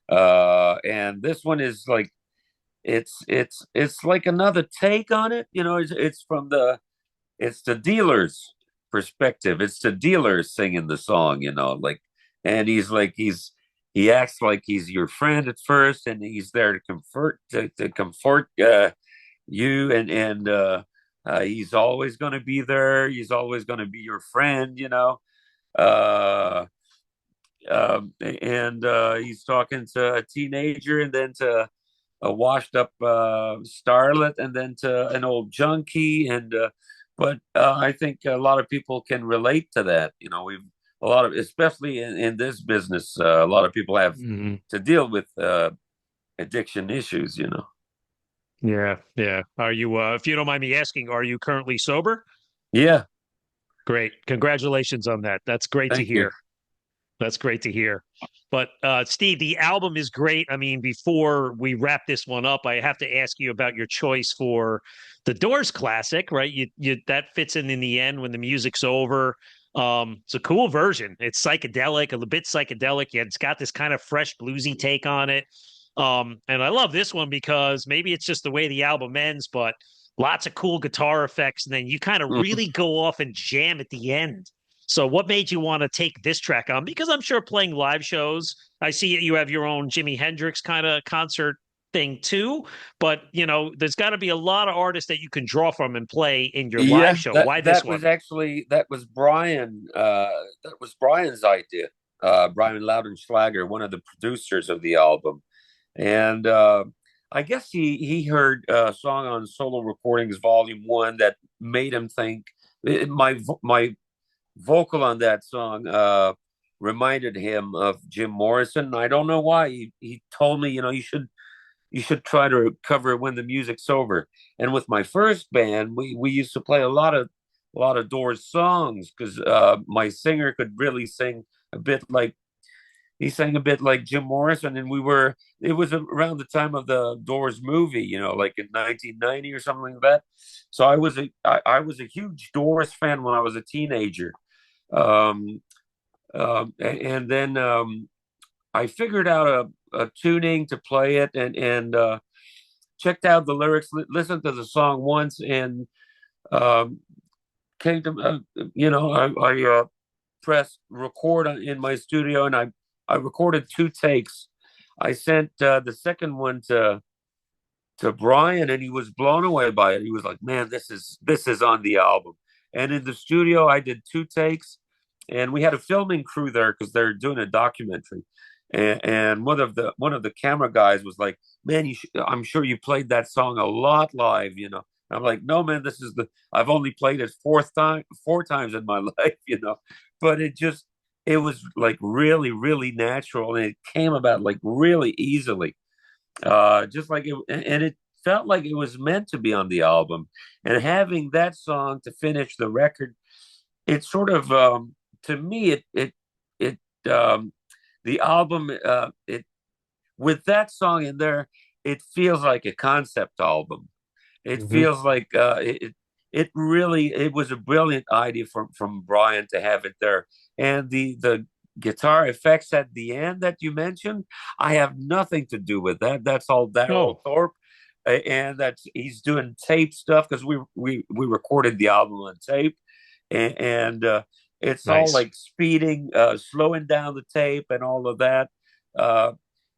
[SPEAKER 2] and this one is like it's like another take on it. It's the dealer's perspective. It's the dealer singing the song, like, and he acts like he's your friend at first, and he's there to comfort you, and he's always going to be there. He's always going to be your friend, Uh, and he's talking to a teenager, and then to a washed up starlet, and then to an old junkie. But I think a lot of people can relate to that. We've a lot of, especially in this business, a lot of people have
[SPEAKER 1] Mhm.
[SPEAKER 2] to deal with addiction issues.
[SPEAKER 1] Yeah, yeah. Are you, if you don't mind me asking, are you currently sober?
[SPEAKER 2] Yeah,
[SPEAKER 1] Great. Congratulations on that. That's great to
[SPEAKER 2] thank you.
[SPEAKER 1] hear. That's great to hear. But Steve, the album is great. I mean, before we wrap this one up, I have to ask you about your choice for the Doors classic, right? You that fits in the end when the music's over. It's a cool version. It's psychedelic, a little bit psychedelic, yet it's got this kind of fresh bluesy take on it. And I love this one because maybe it's just the way the album ends, but lots of cool guitar effects, and then you kind of
[SPEAKER 2] Mhm.
[SPEAKER 1] really go off and jam at the end. So, what made you want to take this track on? Because I'm sure playing live shows, I see you have your own Jimi Hendrix kind of concert thing too. But there's got to be a lot of artists that you can draw from and play in your live
[SPEAKER 2] Yeah,
[SPEAKER 1] show.
[SPEAKER 2] that
[SPEAKER 1] Why this
[SPEAKER 2] that was
[SPEAKER 1] one?
[SPEAKER 2] actually that was Brian. That was Brian's idea. Brian Loudenschlager, one of the producers of the album, and I guess he heard a song on Solo Recordings Volume One that made him think my vocal on that song reminded him of Jim Morrison. I don't know why. He told me, you should try to cover When the Music's Over. And with my first band, we used to play a lot of Doors songs because my singer could really sing a bit like he sang a bit like Jim Morrison, and it was around the time of the Doors movie, like in 1990 or something like that. So I was a huge Doors fan when I was a teenager. Um, and then I figured out a tuning to play it, and checked out the lyrics, listened to the song once, and um, came to I pressed record in my studio, and I recorded two takes. I sent the second one to Brian, and he was blown away by it. He was like, "Man, this is on the album." And in the studio, I did two takes, and we had a filming crew there because they're doing a documentary. And one of the camera guys was like, "Man, I'm sure you played that song a lot live." And I'm like, "No, man, I've only played it four times in my life." But it was like really, really natural, and it came about like really easily, just like it, and it felt like it was meant to be on the album. And having that song to finish the record, it sort of, to me, it the album, it with that song in there, it feels like a concept album. It
[SPEAKER 1] Mhm.
[SPEAKER 2] feels like it was a brilliant idea from Brian to have it there. And the guitar effects at the end that you mentioned, I have nothing to do with that. That's all Daryl
[SPEAKER 1] Oh,
[SPEAKER 2] Thorpe. and that's he's doing tape stuff because we recorded the album on tape, and it's all
[SPEAKER 1] Nice.
[SPEAKER 2] like speeding, slowing down the tape, and all of that. Uh,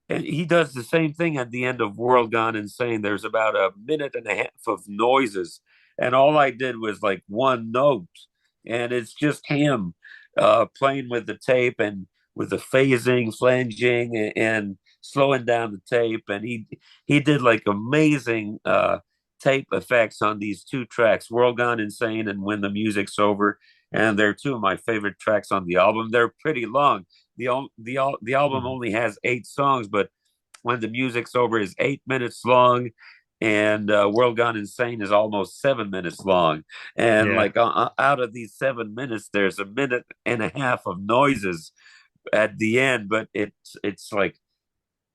[SPEAKER 2] and he does the same thing at the end of World Gone Insane. There's about a minute and a half of noises, and all I did was like one note, and it's just him playing with the tape and with the phasing, flanging, and slowing down the tape. And he did like amazing tape effects on these two tracks, World Gone Insane and When the Music's Over. And they're two of my favorite tracks on the album. They're pretty long. The album
[SPEAKER 1] Mhm.
[SPEAKER 2] only has 8 songs, but When the Music's Over is 8 minutes long, and World Gone Insane is almost 7 minutes long. And
[SPEAKER 1] Yeah.
[SPEAKER 2] like out of these 7 minutes, there's a minute and a half of noises at the end, but it's like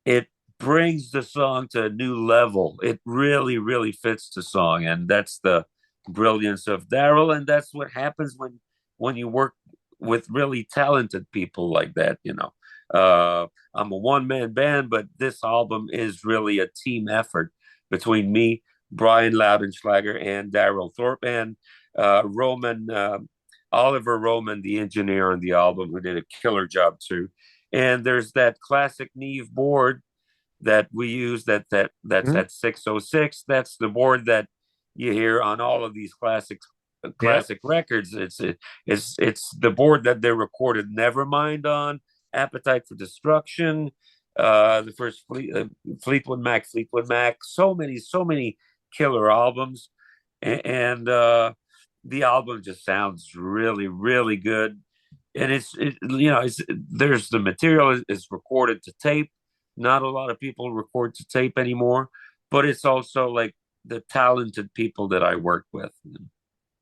[SPEAKER 2] it brings the song to a new level. It really, really fits the song, and that's the brilliance of Daryl. And that's what happens when you work with really talented people like that. I'm a one man band, but this album is really a team effort between me, Brian Loudenschlager, and Daryl Thorpe, and Roman. Oliver Roman, the engineer on the album, who did a killer job too. And there's that classic Neve board that we use that's
[SPEAKER 1] Mhm.
[SPEAKER 2] at 606. That's the board that you hear on all of these
[SPEAKER 1] Yep.
[SPEAKER 2] classic records. It's the board that they recorded Nevermind on, Appetite for Destruction, the first Fleetwood Mac. So many killer albums, and the album just sounds really, really good. And there's the material is recorded to tape. Not a lot of people record to tape anymore, but it's also like the talented people that I work with.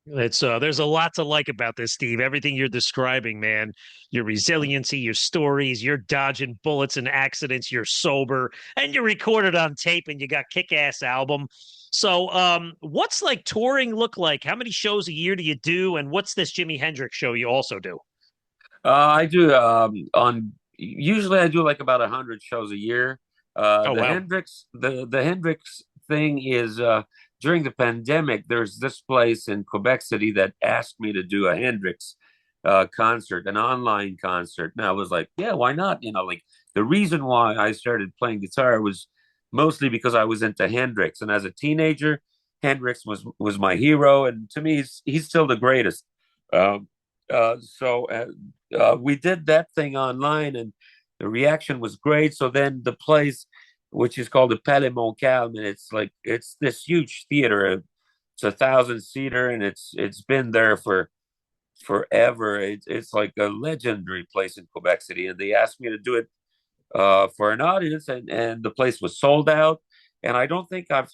[SPEAKER 1] It's there's a lot to like about this, Steve. Everything you're describing, man, your resiliency, your stories, you're dodging bullets and accidents, you're sober, and you recorded on tape and you got kick-ass album. So what's like touring look like? How many shows a year do you do? And what's this Jimi Hendrix show you also do?
[SPEAKER 2] I do on usually I do like about 100 shows a year.
[SPEAKER 1] Oh wow.
[SPEAKER 2] The Hendrix thing is during the pandemic. There's this place in Quebec City that asked me to do a Hendrix concert, an online concert, and I was like, yeah, why not? Like the reason why I started playing guitar was mostly because I was into Hendrix, and as a teenager, Hendrix was my hero, and to me, he's still the greatest. Um, so we did that thing online, and the reaction was great. So then the place, which is called the Palais Montcalm, and it's this huge theater. It's 1,000 seater, and it's been there for forever. It's like a legendary place in Quebec City, and they asked me to do it for an audience, and the place was sold out. And I don't think I've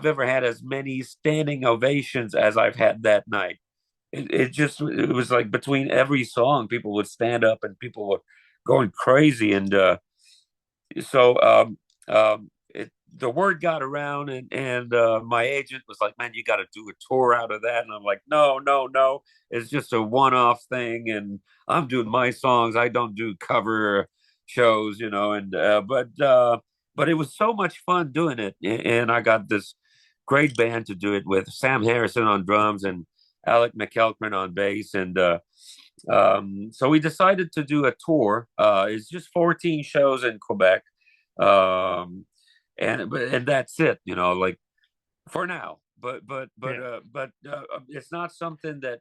[SPEAKER 2] ever had as many standing ovations as I've had that night. It was like between every song, people would stand up and people were going crazy. And so the word got around, and my agent was like, "Man, you got to do a tour out of that." And I'm like, "No, no, no, it's just a one-off thing, and I'm doing my songs. I don't do cover shows, but it was so much fun doing it, and I got this great band to do it with: Sam Harrison on drums and Alec McElkrin on bass, and so we decided to do a tour. It's just 14 shows in Quebec, um, and that's it. Like for now.
[SPEAKER 1] Yeah.
[SPEAKER 2] But it's not something that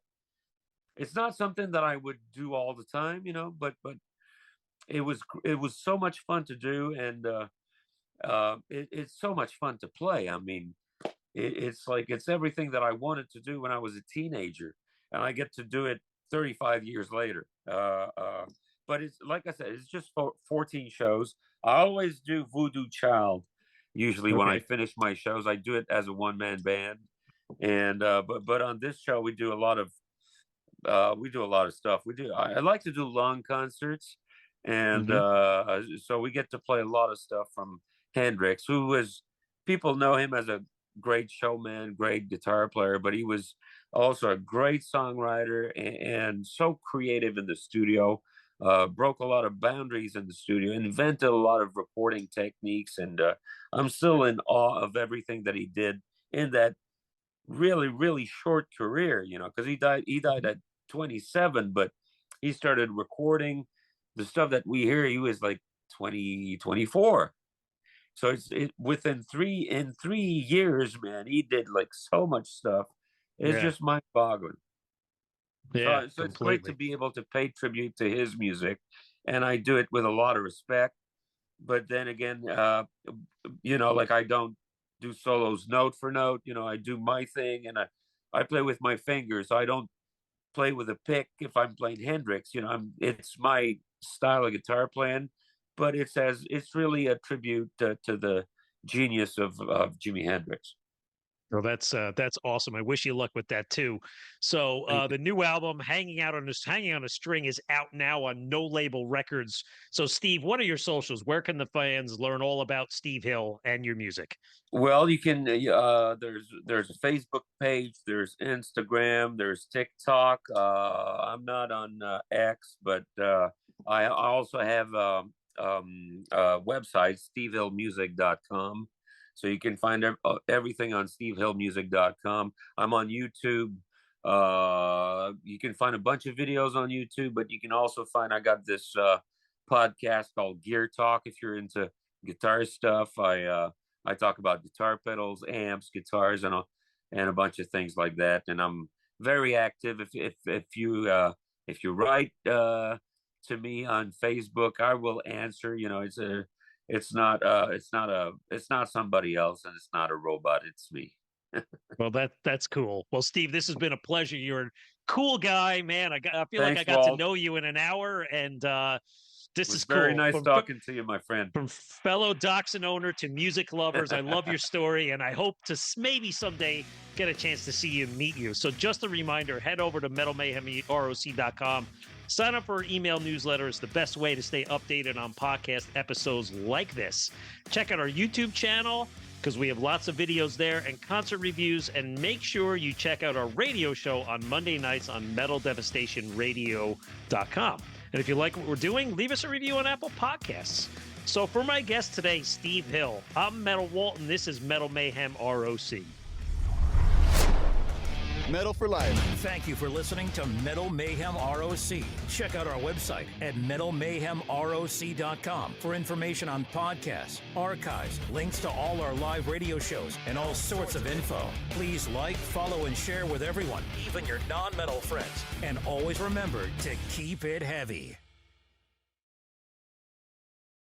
[SPEAKER 2] I would do all the time. But it was so much fun to do, and it's so much fun to play. I mean, it's like it's everything that I wanted to do when I was a teenager, and I get to do it 35 years later. But it's like I said, it's just 14 shows. I always do Voodoo Child. Usually, when I
[SPEAKER 1] Okay.
[SPEAKER 2] finish my shows, I do it as a one man band. And on this show, we do a lot of stuff. I like to do long concerts, and
[SPEAKER 1] Hmm.
[SPEAKER 2] so we get to play a lot of stuff from Hendrix, who is people know him as a great showman, great guitar player, but he was also a great songwriter and so creative in the studio. broke a lot of boundaries in the studio, invented a lot of recording techniques, and I'm still in awe of everything that he did in that really, really short career. Because he died at 27, but he started recording the stuff that we hear. He was like 20, 24. So within 3 years, man, he did like so much stuff. It's
[SPEAKER 1] Yeah.
[SPEAKER 2] just mind-boggling.
[SPEAKER 1] Yeah,
[SPEAKER 2] So it's great to
[SPEAKER 1] completely.
[SPEAKER 2] be able to pay tribute to his music, and I do it with a lot of respect. But then again, like I don't do solos note for note. I do my thing, and I play with my fingers. I don't play with a pick if I'm playing Hendrix. It's my style of guitar playing, but it's really a tribute to the genius of Jimi Hendrix.
[SPEAKER 1] Well, that's awesome. I wish you luck with that too. So
[SPEAKER 2] Thank you.
[SPEAKER 1] the new album, Hanging on a String, is out now on No Label Records. So, Steve, what are your socials? Where can the fans learn all about Steve Hill and your music?
[SPEAKER 2] Well, you can. There's a Facebook page. There's Instagram. There's TikTok. I'm not on X, but I also have a website, stevehillmusic.com. So you can find everything on stevehillmusic.com. I'm on YouTube. You can find a bunch of videos on YouTube, but you can also find I got this podcast called Gear Talk. If you're into guitar stuff, I talk about guitar pedals, amps, guitars, and a bunch of things like that. And I'm very active. If you write to me on Facebook, I will answer. It's not somebody else, and it's not a robot. It's me.
[SPEAKER 1] Well, that's cool. Well, Steve, this has been a pleasure. You're a cool guy, man. I feel like I
[SPEAKER 2] Thanks,
[SPEAKER 1] got to
[SPEAKER 2] Walt.
[SPEAKER 1] know you in an hour, and
[SPEAKER 2] It
[SPEAKER 1] this
[SPEAKER 2] was
[SPEAKER 1] is
[SPEAKER 2] very
[SPEAKER 1] cool.
[SPEAKER 2] nice talking to you, my friend.
[SPEAKER 1] From fellow Dachshund owner to music lovers, I love your story, and I hope to maybe someday get a chance to see you and meet you. So just a reminder, head over to metalmayhemroc.com. Sign up for our email newsletter. It's the best way to stay updated on podcast episodes like this. Check out our YouTube channel because we have lots of videos there and concert reviews. And make sure you check out our radio show on Monday nights on metaldevastationradio.com. And if you like what we're doing, leave us a review on Apple Podcasts. So for my guest today, Steve Hill, I'm Metal Walt, and this is Metal Mayhem ROC.
[SPEAKER 3] Metal for life.
[SPEAKER 4] Thank you for listening to Metal Mayhem ROC. Check out our website at metalmayhemroc.com for information on podcasts, archives, links to all our live radio shows, and all sorts of info. Please like, follow, and share with everyone, even your non-metal friends. And always remember to keep it heavy.